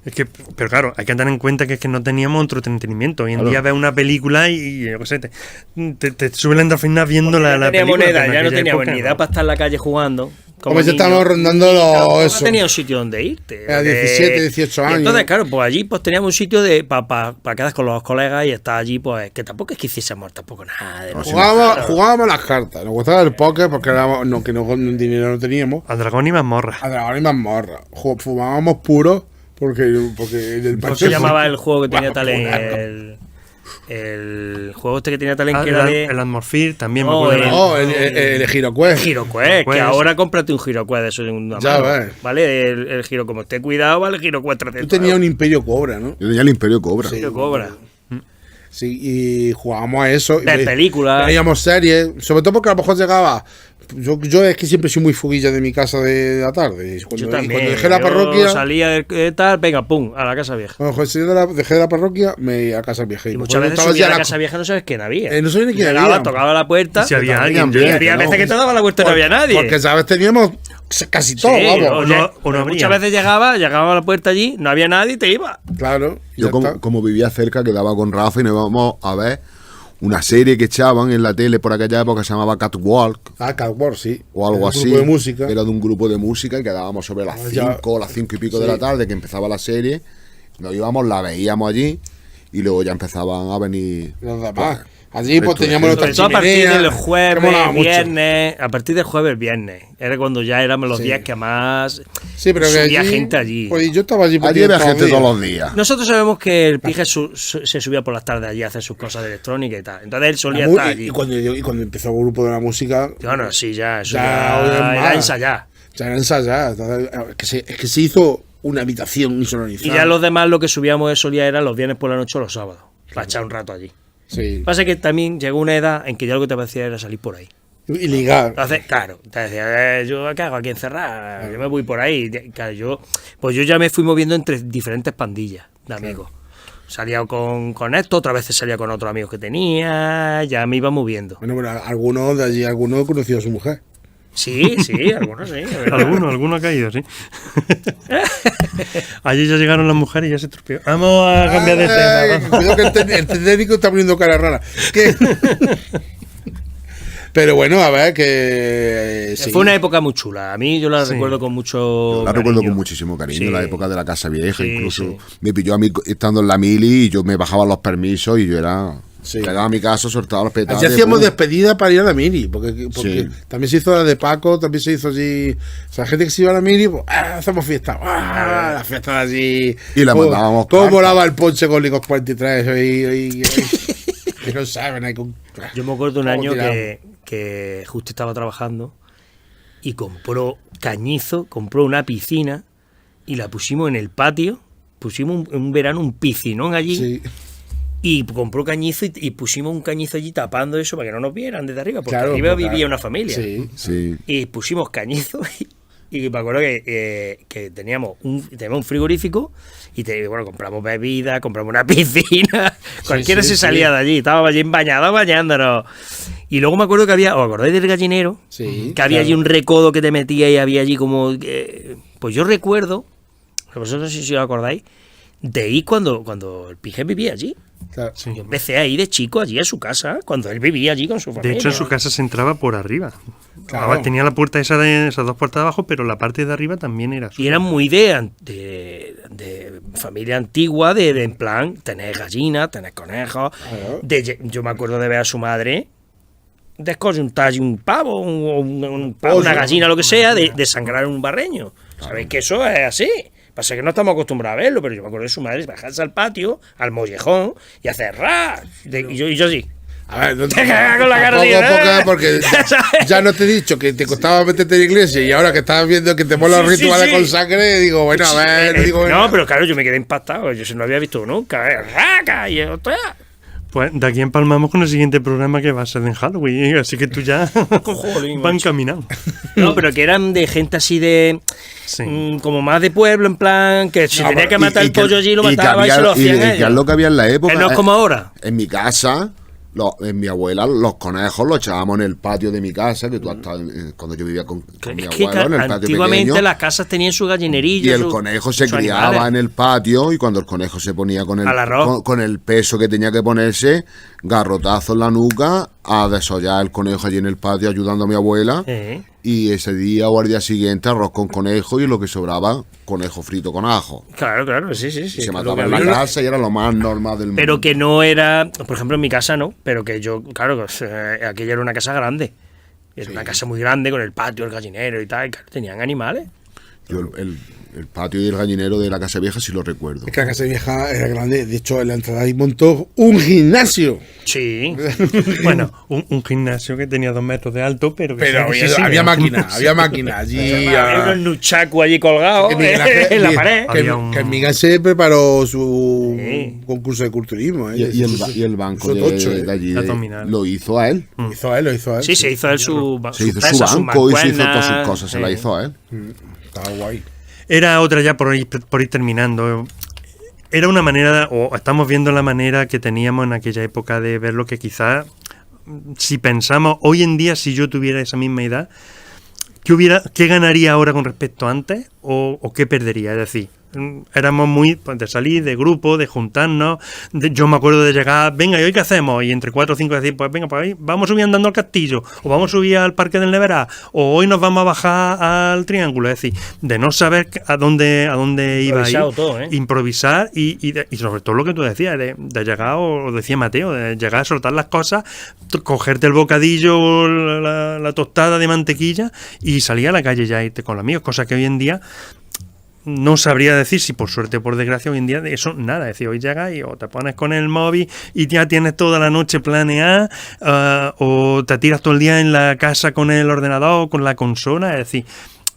Es que, pero claro, hay que tener en cuenta que es que no teníamos otro entretenimiento. Hoy en día ves una película y yo qué sé, te sube la endorfina viendo la No tenía película. moneda, pero en ya no aquella teníamos época ni edad para estar en la calle jugando. como Hombre, ya niño, estamos rondando tampoco eso. tenía un sitio donde irte. Era 17, 18 Y años. entonces, claro, pues allí pues teníamos un sitio para quedar con los colegas y estar allí, pues que tampoco es que hiciésemos tampoco nada. Jugábamos las cartas. Nos gustaba el póker porque dinero no teníamos. A dragón y mazmorra. A dragón y mazmorra. Fumábamos puro porque en el ¿Cómo se llamaba el juego que tenía Bueno, talent? El juego este que tenía talent que era de... El Atmosphere también me No, acuerdo. No, el GiroQuest. HeroQuest, Pues- que ahora cómprate un HeroQuest de eso en una Ya mano, ves. ¿vale? El Giro, como esté cuidado, vale el HeroQuest 300. Tú tenías un Imperio Cobra, ¿no? Yo tenía el Imperio Cobra. Sí. Hero Cobra. Sí, y jugábamos a eso. Ver y películas. Veíamos series, sobre todo porque a lo mejor llegaba. Yo es que siempre soy muy fuguilla de mi casa de la tarde. Y Yo cuando también. dejé la yo parroquia. salía de tal, venga, pum, a la casa vieja. Cuando dejé la parroquia, me iba a casa vieja. Y pues muchas veces estaba subía a ya la casa vieja, no sabes quién había. No sabía ni quién Llegaba, había. tocaba la puerta. Y si había También, alguien. Y había veces que te daba la vuelta y no había nadie. Porque, ¿sabes? Teníamos casi todo, Sí, vamos. o no muchas habría. veces llegaba a la puerta allí, no había nadie y te iba. Claro. Yo ya está. como vivía cerca, quedaba con Rafa y nos íbamos a ver una serie que echaban en la tele por aquella época que se llamaba Catwalk Catwalk, sí. o algo Un así. grupo de música. Era de un grupo de música y quedábamos sobre las Ya. 5, las 5 y pico de Sí. la tarde que empezaba la serie. Nos íbamos, la veíamos allí y luego ya empezaban a venir Los demás. Allí pues Esto teníamos es. nuestra Sobre todo a partir chimenea, del que molaba jueves, mucho. viernes, a partir del jueves, viernes. Era cuando ya éramos los Sí. días que más Sí, pero que subía allí, gente allí. Pues yo estaba allí. Allí había gente todos los días. Nosotros sabemos que el Pige se subía por las tardes allí a hacer sus cosas de electrónica y tal. Entonces él solía estar allí. Y cuando empezó el grupo de la música, Bueno, sí, ya, eso Ya, ya oye, era más. ensayar. ya era ensayar. Entonces, es que se hizo una habitación insonorizada. Y ya los demás lo que subíamos eso ya era los viernes por la noche o los sábados. Para echar un rato allí. Sí. Pasa que también llegó una edad en que ya lo que te parecía era salir por ahí. Y ligar. Entonces, claro, te decía, yo qué hago aquí encerrado, yo me voy por ahí. Claro, yo ya me fui moviendo entre diferentes pandillas de amigos. Salía con esto, otras veces salía con otros amigos que tenía, ya me iba moviendo. Bueno, pero algunos de allí, algunos conocido a su mujer. Sí, algunos sí. es verdad. Alguno ha caído, sí. Allí ya llegaron las mujeres y ya se estropeó. Vamos a cambiar de tema. Cuidado que el técnico está poniendo cara rara. ¿Qué? Pero bueno, a ver, que. Sí. Fue una época muy chula. A mí yo la Sí. recuerdo con mucho. La recuerdo cariño. con muchísimo cariño, Sí. la época de la Casa Vieja. Sí, Incluso sí. me pilló a mí estando en la mili y yo me bajaba los permisos y yo era. Sí. Llegaba a mi casa, soltaba los petales. Allí hacíamos pum. despedida para ir a la mili, porque Sí. también se hizo la de Paco, también se hizo allí. O sea, gente que se iba a la mili, pues, hacemos fiesta. La fiesta de allí. Y la Cómo- mandábamos ¿Cómo cartas. volaba el ponche con Licos 43? Que no saben, hay con. Yo me acuerdo un ¿Cómo año tiramos? que justo estaba trabajando y compró una piscina y la pusimos en el patio. Pusimos un verano un piscinón allí. Sí. Y compró cañizo y pusimos un cañizo allí tapando eso para que no nos vieran desde arriba, porque Claro, arriba pues, vivía claro. una familia. Sí. Sí. Y pusimos cañizo y me acuerdo que teníamos un frigorífico y bueno, compramos bebida, compramos una piscina, cualquiera sí, se sí. salía de allí, estábamos allí bañándonos. Y luego me acuerdo que había, ¿os acordáis del gallinero? Sí, Que había claro. allí un recodo que te metía y había allí como... pues yo recuerdo, vosotros no sé si os acordáis, de ir cuando el Pige vivía allí. Claro. Yo empecé a ir de chico allí a su casa, cuando él vivía allí con su familia. De hecho, en su casa se entraba por arriba. Claro. Ahora tenía la puerta esas dos puertas de abajo, pero la parte de arriba también era Y suya. eran muy de familia antigua, de en plan, tener gallinas, tener conejos. Claro. Yo me acuerdo de ver a su madre descoyuntar un pavo, un pavo, Pollo. una gallina, lo que sea, de sangrar un barreño. Sabéis que eso es así. Pasa que no estamos acostumbrados a verlo, pero yo me acuerdo de su madre bajarse al patio, al mollejón, y hacer ¡ra! Y yo sí. A ver, no Te cagas con la cara tampoco, así, ¿eh? porque ¿Sabes? ya no te he dicho que te costaba meterte en la iglesia y ahora que estabas viendo que te ponen los Sí, sí, rituales sí. con sangre, digo, bueno, a ver, digo, No, bueno. pero claro, yo me quedé impactado. Yo no lo había visto nunca. ¡Raca! Y yo, ¡tía! Pues de aquí empalmamos con el siguiente programa que va a ser en Halloween, así que tú ya Jolín, van macho. caminando. No, pero que eran de gente así de. Sí. Como más de pueblo, en plan, que si No, tenía pero- que matar el pollo allí, lo que mataba y había- se lo hacían que es ellos. lo que había en la época. Que no es como ahora. En mi casa, en mi abuela, los conejos los echábamos en el patio de mi casa, que tú has estado cuando yo vivía con mi Es que abuelo, en el patio antiguamente pequeño. las casas tenían su gallinerillo. Y el su- conejo se sus criaba animales. en el patio y cuando el conejo se ponía con el, Al arroz. con el peso que tenía que ponerse, garrotazo en la nuca, a desollar el conejo allí en el patio ayudando a mi abuela. y ese día o al día siguiente arroz con conejo y lo que sobraba, conejo frito con ajo. Claro, sí. Y se Lo mataba que en la había. casa y era lo más normal del mundo. Pero que no era, por ejemplo, en mi casa no, pero que yo, claro, aquella era una casa grande. Era una casa muy grande con el patio, el gallinero y tal. Y claro, tenían animales. Yo el patio y el gallinero de la casa vieja sí lo recuerdo. Es que la casa vieja era grande. De hecho, en la entrada ahí montó un gimnasio. Sí. Bueno, un gimnasio que tenía 2 metros de alto, pero que Pero sí, había máquina allí. Había unos nuchacos allí colgados Que Miguel Ángel- en la pared. Había un- Que Miguel se preparó su Sí. concurso de culturismo. Y el banco Eso tocho, de allí Abdominal. lo hizo a él. Lo hizo él. Sí, se hizo él su Se hizo pesa, su sus banco y se hizo todas sus mancuernas, cosas, se la sí. hizo a él. Estaba guay. Era otra ya por ir terminando. Era una manera, o estamos viendo la manera que teníamos en aquella época de ver lo que quizás, si pensamos, hoy en día, si yo tuviera esa misma edad, ¿qué ganaría ahora con respecto a antes o qué perdería? Es decir, éramos muy pues, de salir, de grupo, de juntarnos. Yo me acuerdo de llegar, venga, ¿y hoy qué hacemos? Y entre 4 o 5 decir, pues venga, pues ahí vamos a subir andando al castillo, o vamos a subir al Parque del Neverá, o hoy nos vamos a bajar al Triángulo. Es decir, de no saber a dónde iba a ir, Improvisado todo, ¿eh? improvisar y sobre todo lo que tú decías, de llegar, o decía Mateo, de llegar a soltar las cosas, cogerte el bocadillo, la tostada de mantequilla y salir a la calle ya a irte con los amigos, cosa que hoy en día no sabría decir si por suerte o por desgracia hoy en día de eso nada. Es decir, hoy llegas y o te pones con el móvil y ya tienes toda la noche planeada, o te tiras todo el día en la casa con el ordenador o con la consola. Es decir,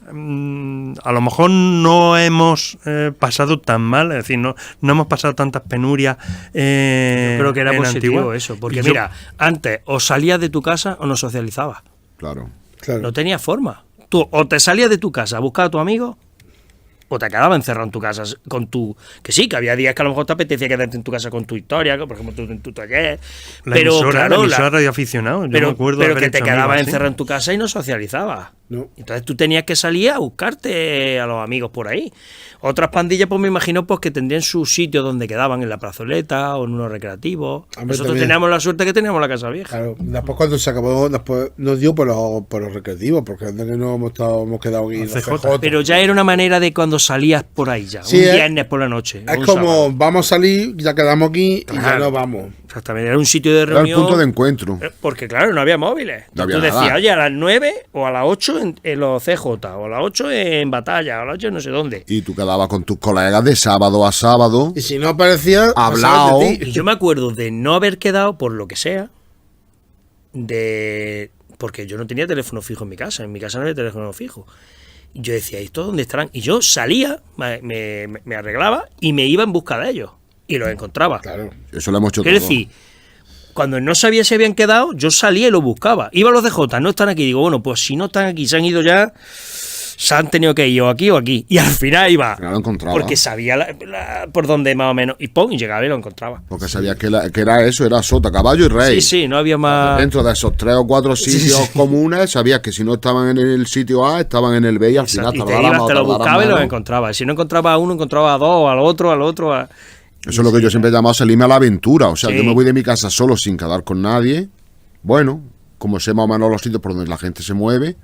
a lo mejor no hemos pasado tan mal, es decir, no hemos pasado tantas penurias. Yo creo que era en positivo Antigua. eso, porque Y yo- mira, antes o salías de tu casa o no socializabas. Claro. Claro. No tenías forma. Tú o te salías de tu casa a buscar a tu amigo o te quedabas encerrado en tu casa con tu... Que sí, que había días que a lo mejor te apetecía quedarte en tu casa con tu historia, por ejemplo, tú en tu taller. La emisora radioaficionado. Yo pero me acuerdo pero haber que te hecho quedabas amigos así. encerrado en tu casa y no socializabas. No. Entonces tú tenías que salir a buscarte a los amigos por ahí. Otras pandillas, pues me imagino pues que tendrían su sitio donde quedaban, en la plazoleta o en unos recreativos. Hombre, Nosotros también. teníamos la suerte que teníamos la casa vieja. Claro, después cuando se acabó, después nos dio por los recreativos, porque antes que no hemos quedado aquí en los CJ. CJ. Pero ya era una manera de cuando salías por ahí ya, Sí, un es- viernes por la noche. Es un como, sábado. vamos a salir, ya quedamos aquí y ya Claro. nos vamos. Exactamente, era un sitio de Era el reunión. punto de encuentro. Porque claro, no había móviles. No había Tú decías, nada. oye, a las 9 o a las 8 en los CJ, o a las 8 en Batalla, o a las 8 no sé dónde. Y tú quedabas con tus colegas de sábado a sábado. Y si no aparecía, Hablao. pasabas de ti. Y yo me acuerdo de no haber quedado, por lo que sea, porque yo no tenía teléfono fijo en mi casa no había teléfono fijo. Y yo decía, ¿y esto dónde estarán? Y yo salía, me arreglaba y me iba en busca de ellos. Y los encontraba. Claro. Eso lo hemos hecho Quiero todo. decir, cuando no sabía si habían quedado, yo salía y los buscaba. Iba a los DJ, no están aquí. Digo, bueno, pues si no están aquí, se han ido ya, se han tenido que ir o aquí o aquí. Y al final iba. Al final lo encontraba. Porque sabía por dónde más o menos. Y pum, y llegaba y lo encontraba. Porque sabías que era eso, era sota, caballo y rey. Sí, sí, no había más. Dentro de esos 3 o 4 sitios comunes, sabías que si no estaban en el sitio A, estaban en el B y al final Y te tardaran ibas, más, te lo tardaran buscaba y los menos. encontraba. Si no encontraba a uno, encontraba a dos, al otro. Eso es lo que yo siempre he llamado salirme a la aventura. O sea, Sí. yo me voy de mi casa solo sin quedar con nadie. Bueno, como sé más o menos los sitios por donde la gente se mueve.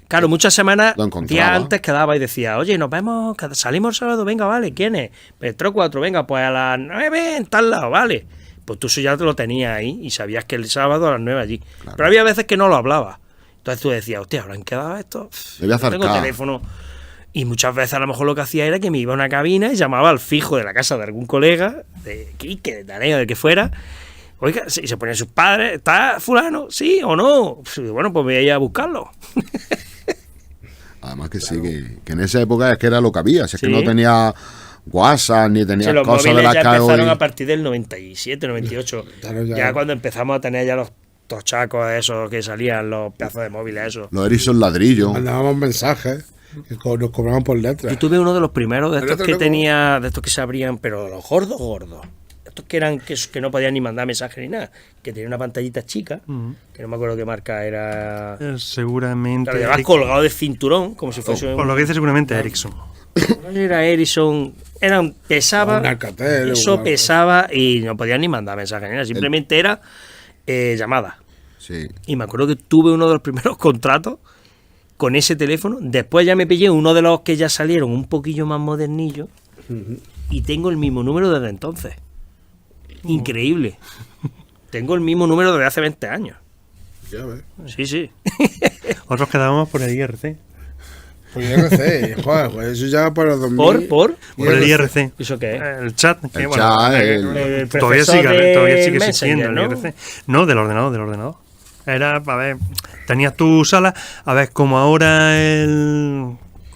Claro, muchas semanas, Lo encontraba. días antes quedaba y decía, oye, nos vemos, salimos el sábado, venga, vale, ¿quién es? Pues 3 o 4, venga, pues a las 9 en tal lado, vale. Pues tú eso ya te lo tenías ahí y sabías que el sábado a las 9 allí. Pero había veces que no lo hablaba. Entonces tú decías, hostia, ¿habrán quedado esto? Me voy a No tengo acercar. teléfono. Y muchas veces a lo mejor lo que hacía era que me iba a una cabina y llamaba al fijo de la casa de algún colega, de Quique, de Taneo, de que fuera. Oiga, y se ponían sus padres, ¿está fulano? ¿Sí o no? Pues, bueno, pues voy a ir a buscarlo. Además que sí, que en esa época es que era lo que había. Si es Sí. que no tenía WhatsApp ni tenía Sí, los cosas de móviles las ya que empezaron hoy. a partir del 97, 98. Claro, ya. ya. Cuando empezamos a tener ya los tochacos esos que salían, los pedazos de móviles esos. Los Ericsson ladrillo. Mandábamos mensajes que nos cobraban por letras. Yo tuve uno de los primeros de El estos otro que loco. tenía, de estos que se abrían, pero los gordos. Estos que eran que no podían ni mandar mensajes ni nada, que tenía una pantallita chica, que no me acuerdo qué marca era. Seguramente. Claro, llevabas Ericsson. colgado de cinturón, como si fuese Por lo que dice seguramente Ericsson. Era Ericsson, pesaba, Un Alcatel, eso un- pesaba y no podían ni mandar mensajes ni nada, simplemente era llamada. Sí. Y me acuerdo que tuve uno de los primeros contratos con ese teléfono. Después ya me pillé uno de los que ya salieron un poquillo más modernillo y tengo el mismo número desde entonces. Increíble. Tengo el mismo número desde hace 20 años. Ya ves. Sí. Otros quedábamos por el IRC. Pues IRC, joder, pues eso ya para 2000. ¿Por? Por el IRC. ¿Eso qué es? El chat. Que, El bueno, chat, el todavía profesor sigue, de todavía sigue Messenger, existiendo ¿no? el IRC. No, del ordenador. Era, a ver, tenías tu sala, a ver, como ahora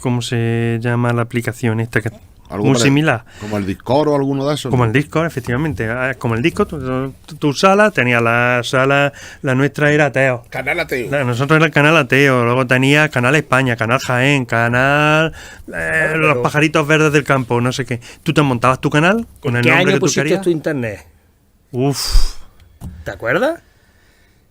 ¿cómo se llama la aplicación esta? Que Algo muy pare- similar. Como el Discord o alguno de esos. Como ¿no? el Discord, efectivamente. Como el Discord, tu sala, tenía la sala, la nuestra era Ateo. Canal ateo. Nosotros era el canal Ateo, luego tenía Canal España, Canal Jaén, Canal Los Pajaritos Verdes del Campo, no sé qué. Tú te montabas tu canal con ¿En el qué nombre año que tú pusiste querías. tu internet? Uf. ¿Te acuerdas?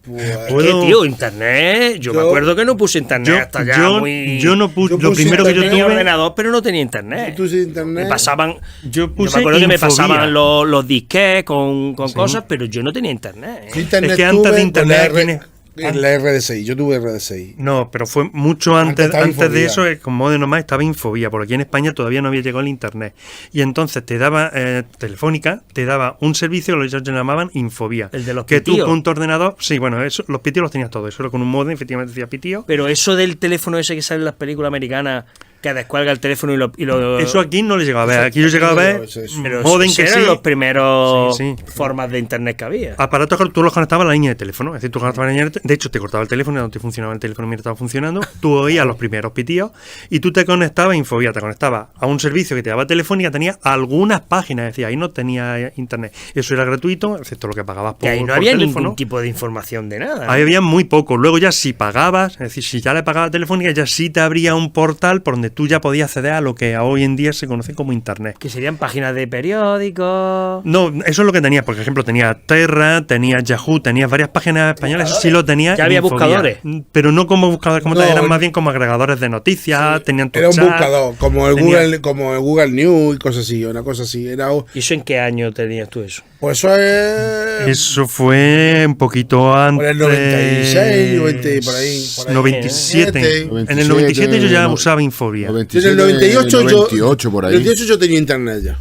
Pues, Puedo- ¿Qué, tío? Internet. Yo me acuerdo que no puse internet hasta ya muy... yo no puse. Yo Lo puse primero que yo tenía tuve. ordenador, pero no tenía internet. tú sin internet. Me pasaban... Yo Yo puse. me acuerdo que me Infovía. pasaban los disques con cosas, pero yo no tenía internet. Yo internet Es que antes tuve de con internet tienes- la RD6, yo tuve RD6. No, pero fue mucho Antes antes, estaba antes de Infovía. eso, con Modem nomás estaba Infovía, porque aquí en España todavía no había llegado el internet. Y entonces te daba, Telefónica, te daba un servicio que ellos llamaban Infovía. El de los que tú pitíos. con tu ordenador, sí, bueno, eso, los pitíos los tenías todos, eso era con un modem, efectivamente decía pitío. Pero eso del teléfono ese que sale en las películas americanas, que descuelga el teléfono y lo Eso aquí no le llegaba a ver, aquí yo llegaba a ver eso. pero modem esos que eran sí. los primeros Sí. formas de internet que había. Aparatos que tú los conectabas a la línea de teléfono. Es decir, tú conectabas a la línea de hecho, te cortaba el teléfono y no te funcionaba el teléfono mientras estaba funcionando. Tú oías los primeros pitíos y tú te conectabas a Infovía, te conectabas a un servicio que te daba Telefónica, tenía algunas páginas, es decir, ahí no tenía internet. Eso era gratuito, excepto lo que pagabas por, Que ahí no por había teléfono. ningún tipo de información de nada. Ahí había muy poco. Luego ya si pagabas, es decir, si ya le pagabas a Telefónica, ya sí te abría un portal por donde tú ya podías acceder a lo que hoy en día se conoce como internet. Que serían páginas de periódicos. No, eso es lo que tenía. Por ejemplo, tenía Terra, tenía Yahoo, tenía varias páginas españolas, eso sí lo tenía. Ya había en Infovía. buscadores. Pero no como buscadores como No, tal, eran más bien como agregadores de noticias, tenían tu Era un chat, buscador, como el tenía- Google News y cosas así, una cosa así. Era, ¿Y eso en qué año tenías tú eso? pues eso es. Eso fue un poquito antes. Por el 96, 90, por ahí. 97. En el 97 yo 97, ya no- usaba Infovía. 97, En el 98, 98 por ahí. En el 98 yo tenía internet ya.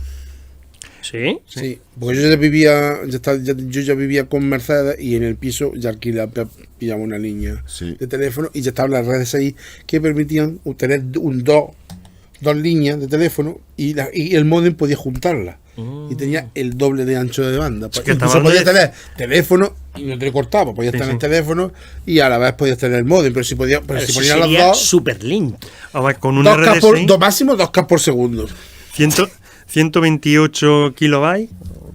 ¿Sí? Sí, porque yo ya vivía, yo ya vivía con Mercedes y en el piso ya pillaba una línea Sí. de teléfono y ya estaban las redes ahí que permitían tener dos líneas de teléfono y el módem podía juntarlas. Y tenía el doble de ancho de banda. que Incluso estaba podías hablando tener teléfono y no te cortaba. Podías Sí, tener sí. teléfono y a la vez podías tener el módem. Pero si Pero ponías eso los sería dos, súper lento. A ver, con un 2K RDSI, máximo 2K por segundo. 128 kilobytes,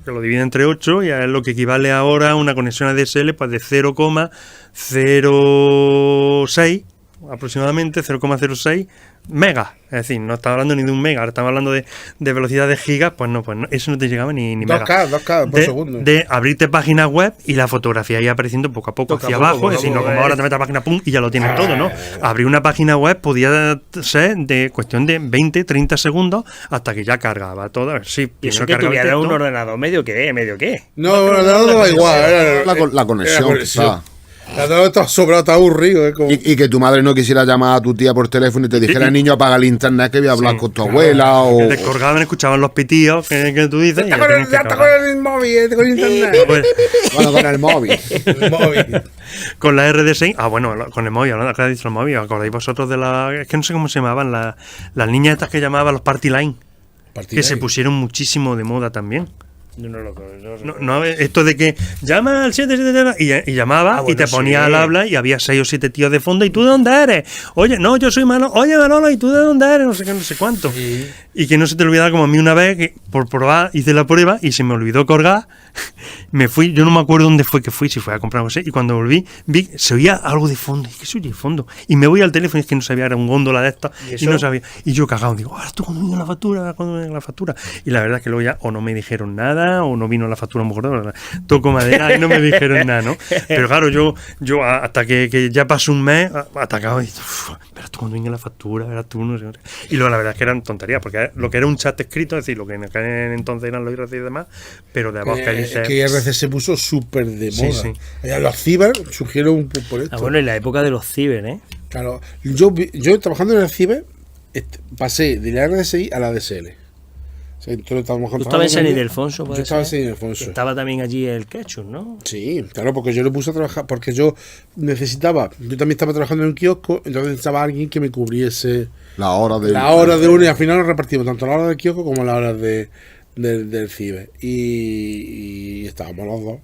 que lo divide entre 8, y es lo que equivale ahora a una conexión ADSL pues de 0,06 aproximadamente, 0,06 megas. Es decir, no estaba hablando ni de un mega, ahora estamos hablando de velocidad de gigas, pues no, eso no te llegaba ni mega. 2K por segundo. De abrirte páginas web y la fotografía ahí apareciendo poco a poco hacia abajo, es decir, no como ahora te metes a la página, pum, y ya lo tienes todo, ¿no? Abrir una página web podía ser de cuestión de 20, 30 segundos hasta que ya cargaba todo. Sí, Y eso primero que cargaba el tuviera un texto. ordenador medio qué. No, el ordenador da igual. Era La conexión, quizá. El ordenador estaba sobrado, estaba aburrido. Como... Y que tu madre no quisiera llamar a tu tía por teléfono y te dijera, niño, apaga el internet que voy a hablar con tu abuela o... Te colgaban, escuchaban los pitíos que tú dices. y Ya ya tenías que está con colgar. el móvil, con internet. Pues, Bueno, con el móvil. El móvil. con la RD6, con el móvil, hablando de el móvil, ¿acordáis vosotros de es que no sé cómo se llamaban, las niñas estas que llamaban los party line? Que se pusieron muchísimo de moda también. Yo no lo conozco. No, esto de que llama al 777 y llamaba bueno, y te ponía sí. al habla y había 6 o 7 tíos de fondo y tú de dónde eres. Oye, no, yo soy Manolo. Oye, Manolo, ¿y tú de dónde eres? No sé qué, no sé cuánto. Y que no se te olvidara como a mí una vez que por probar hice la prueba y se me olvidó colgar. Me fui, yo no me acuerdo dónde fue que fui, si fue a comprar no sé, y cuando volví vi se oía algo de fondo. ¿Y qué se oye de fondo? Y me voy al teléfono y es que no sabía, era un góndola de estas y no sabía. Y yo cagado, digo, ahora tú cuando vino la factura, Y la verdad es que luego ya o no me dijeron nada o no vino la factura, a lo mejor toco madera y no me dijeron nada, ¿no? Pero claro, yo hasta que ya pasó un mes atacado y verás tú cuando venga la factura, verás tú, no sé. Y luego la verdad es que eran tonterías, porque lo que era un chat escrito, es decir, lo que en aquel entonces eran los IRC y demás, pero de abajo que dice... Que IRC se puso súper de Sí, moda. sí. Los ciber surgieron por esto. Bueno, en la época de los ciber, ¿eh? Claro, yo trabajando en el CIBE pasé de la RDSI a la DSL. O sea, ¿Tú estabas en San Ildefonso? Yo estaba en San Ildefonso. Estaba también allí el Ketchup, ¿no? Sí, claro, porque yo le puse a trabajar, porque yo también estaba trabajando en un kiosco, entonces necesitaba alguien que me cubriese La hora de uno, y al final nos repartimos tanto la hora del kiosco como la hora del CIBE. Y estábamos los dos.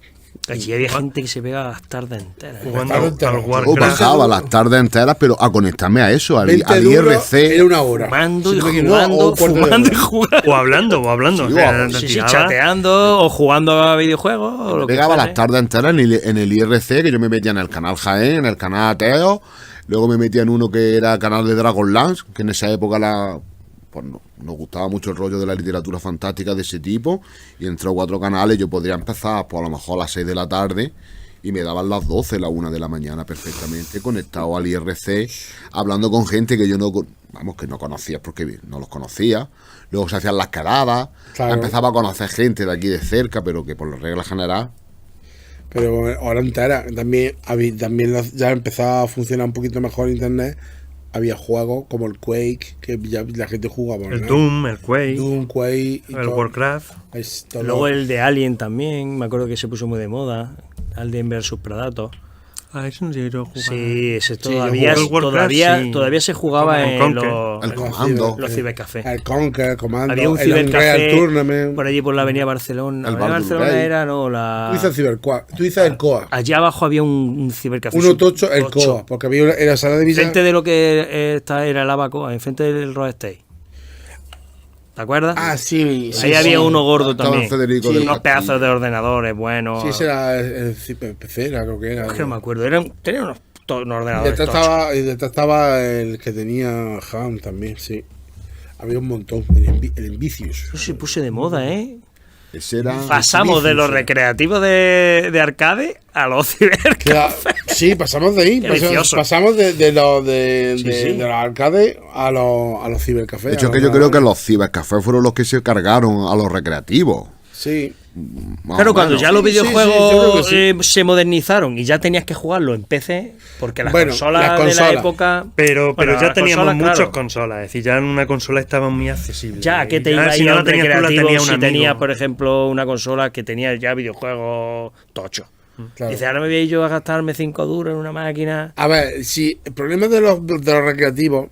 Allí había gente que se pega las tardes enteras. Jugando Las tardes al enteras. Warcraft. pasaba las tardes enteras, pero a conectarme a eso, al 20 IRC. era una hora. Fumando y Sí, porque no, jugando, o un cuarto de fumando y hora. jugando. O hablando. Sí, te Sí, tiraba. chateando o jugando a videojuegos. O lo que Pegaba fuese. las tardes enteras en el IRC, que yo me metía en el canal Jaén, en el canal Ateo. Luego me metía en uno que era canal de Dragonlance, que en esa época nos gustaba mucho el rollo de la literatura fantástica de ese tipo. Y entre 4 canales yo podría empezar, pues a lo mejor a las 6 de la tarde. Y me daban las 12, la 1 de la mañana perfectamente, conectado al IRC, hablando con gente que yo que no conocía porque no los conocía. Luego se hacían las quedadas, Claro. empezaba a conocer gente de aquí de cerca, pero que por la regla general. Pero hora entera. También ya empezaba a funcionar un poquito mejor internet. Había juegos como el Quake, que ya la gente jugaba. El ¿no? Doom, el Quake, Doom, Quake. Y el todo. Warcraft. Luego el de Alien también, me acuerdo que se puso muy de moda. Alien vs Predator. Eso no sé, yo jugaba. Sí, ese yo todavía, jugué el Warcraft, sí. todavía se jugaba Como en Conquer. El comando. los cibercafés. El Conquer, el Comando, Había un el Unreal cibercafé Tournament. por allí por la avenida Barcelona. El La avenida Baldur's Barcelona Gate. era, no, Tú dices el COA. allí abajo había un cibercafé. Uno tocho, el tocho. COA. Porque había en la sala de visita. Enfrente de lo que era el Abaco, enfrente del Road State. ¿Te acuerdas? Ah, sí. Ahí había uno gordo Estaba también. Federico Sí, del Unos Castillo. pedazos de ordenadores buenos. Sí, ese era el PC, creo que era. Es que no me acuerdo. Tenía unos Y ordenadores detrás tochos. estaba el que tenía Ham también, sí. Había un montón. El Envicius. Eso se puso de moda, ¿eh? Ese era. Pasamos de los recreativos de arcade a los cibercafés. Sí, pasamos de ahí. Qué vicioso. Pasamos de Sí. los arcades a los cibercafés. De hecho, que yo creo que los cibercafés fueron los que se cargaron a los recreativos. Sí. Más Claro, o cuando menos. ya los Sí, sí, sí, yo videojuegos creo que sí. se modernizaron y ya tenías que jugarlo en PC, porque las Bueno, consolas las de la consolas. época. Pero Bueno, ya las teníamos consolas, muchas claro. consolas, es decir, ya en una consola estaba muy accesible. Ya, que te Y iba a si ir no a la un tenías tú, la recreativo tenía un si amigo. tenías, por ejemplo, una consola que tenía ya videojuegos tochos. Claro. Dice, ahora me voy a ir yo a gastarme 5 duros en una máquina. A ver, si el problema de los recreativos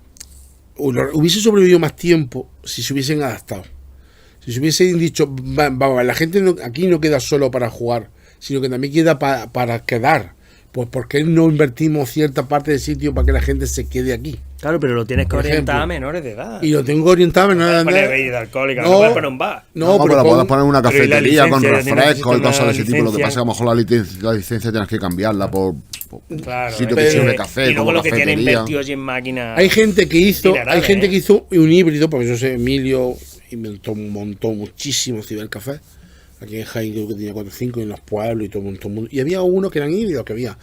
hubiese sobrevivido más tiempo si se hubiesen adaptado. Si se hubiesen dicho, vamos, la gente aquí no queda solo para jugar, sino que también queda para quedar. Pues ¿por qué no invertimos cierta parte del sitio para que la gente se quede aquí? Claro, pero lo tienes que Por orientar ejemplo. a menores de edad. Y lo tengo orientado en nada Poner bebida alcohólica, no puedes poner un bar. No, pero puedes pon- poner una pero ¿y la cafetería con licencia? ¿Ya tienes refrescos y cosas de ese sistema tipo. Lo que licencia? pasa es que a lo mejor la licencia tienes que cambiarla por Claro, sitio que pero- sirve café, y luego como lo que tiene cafetería. invertido allí en máquinas. Hay gente que hizo, Minerales, un híbrido, porque yo sé, Emilio inventó un montón, muchísimos cibercafés. Aquí en Jaén creo que tenía 4 o 5 en los pueblos y todo un montón. Y había uno que eran híbridos, que había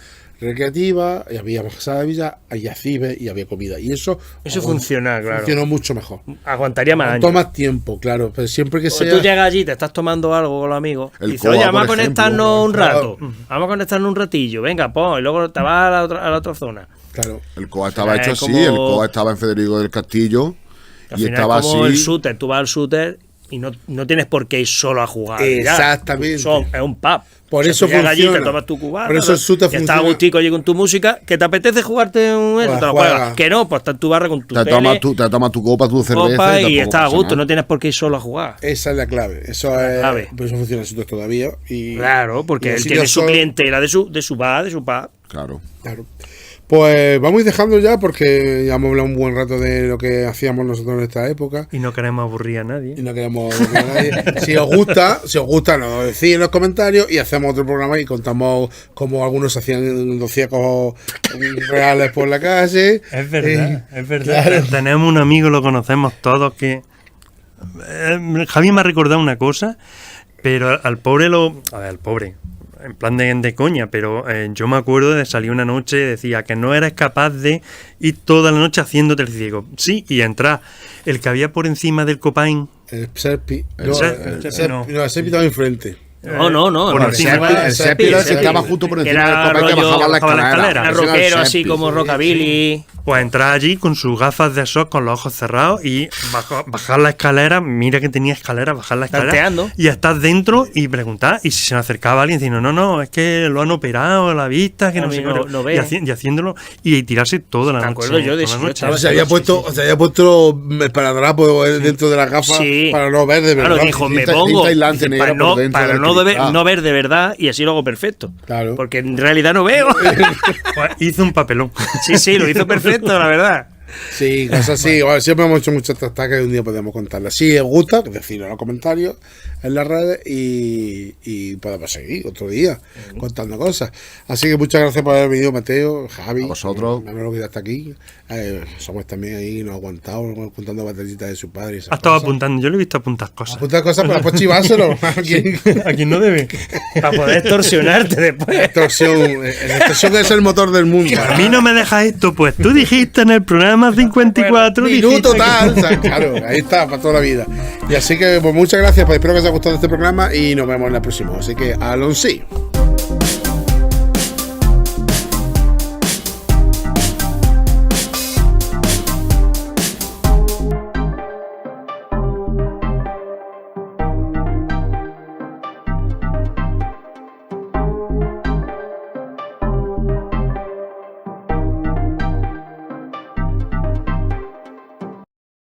recreativa, y había sala de villa, había ciber y había comida. Y eso funciona, claro. funcionó mucho mejor. Aguantaría más Aguantó años. más tiempo, claro, pero siempre que O sea... tú llegas allí, te estás tomando algo con los amigos. El Y dices, coa, oye, vamos a por conectarnos ejemplo. un rato. Vamos a conectarnos un ratillo. Venga, pues. Y luego te vas a la otra zona. Claro. El COA estaba hecho Es así, como- el COA estaba en Federico del Castillo Al y final estaba es como así. el shooter. Tú vas al shooter y no tienes por qué ir solo a jugar. ya. Exactamente. Es un pub. Por O sea, eso tú llegas allí, funciona. te tomas tu cubata. Por eso el shooter y estás funciona. agustico allí con tu música. ¿Que te apetece jugarte un eso? Pues Te lo juega. juegas. Que no, pues estás en tu barra con tu Te tele, tomas tu copa, tu cerveza copa y tampoco estás a pasa gusto. nada. No tienes por qué ir solo a jugar. Esa es la clave. Eso es. clave. Por eso funciona nosotros todavía. Y, Claro, porque y los él tiene sitios su son- clientela de su bar, de su pub. Claro. Claro. Pues vamos a ir dejando ya porque ya hemos hablado un buen rato de lo que hacíamos nosotros en esta época. Y no queremos aburrir a nadie. Y no queremos aburrir a nadie. Si os gusta, nos lo decís en los comentarios y hacemos otro programa y contamos cómo algunos hacían los ciegos reales por la calle. Es verdad, es verdad. claro. Tenemos un amigo, lo conocemos todos, que... Javi me ha recordado una cosa, pero al pobre A ver, al pobre... En plan de coña, pero yo me acuerdo de salir una noche y decía que no eras capaz de ir toda la noche haciéndote el ciego. Sí, y entrar. El que había por encima del Copain. El Serpi. El No, Serpi, el el Serpi, no. no, el Serpi estaba enfrente. No. por el encima. El Seppi era el que estaba justo por encima Era del copete que rollo- bajaba la bajaba la escalera. escalera. Era Ese era el rockero, así Seppi. como rockabilly. Pues entrar allí con sus gafas de sol, con los ojos cerrados y bajar la escalera. Mira que tenía escalera, bajar la escalera. Tanteando. Y estar dentro y preguntar. Y si se me acercaba alguien diciendo, no, es que lo han operado, la vista, que A no mí sé no- qué. no ve. Y haciéndolo y tirarse toda la Me noche. acuerdo yo de toda la eso, noche. estaba- Se había puesto esparadrapo dentro de las gafas Sí. para no ver de verdad. Claro, dijo, me Cinta- pongo cinta aislante negra para, por no, dentro para del no, cristal. no ver de verdad y así lo hago perfecto. Claro. Porque en realidad no veo. Pues hizo un papelón. Sí, lo hizo perfecto, la verdad. Sí, cosas así. Bueno, siempre hemos hecho muchas tacas y un día podemos contarlas. Si os gusta, decirlo en los comentarios, en las redes y podemos seguir otro día contando cosas. Así que muchas gracias por haber venido, Mateo, Javi. A vosotros. Manolo, que ya está aquí. Somos también ahí, nos aguantado contando batallitas de su padre. y esas Ha estado cosas. apuntando. Yo le he visto apuntar cosas. Apuntar cosas para después chivárselo. Aquí. ¿A quién no debe? Para poder extorsionarte después. Extorsión. La extorsión es el motor del mundo. A mí no me dejas esto, pues tú dijiste en el programa 54 Minuto dijiste que- tal, o sea, claro, ahí está, para toda la vida. Y así que, pues muchas gracias, pues espero que os haya gustado este programa y nos vemos en el próximo. Así que, Alonso.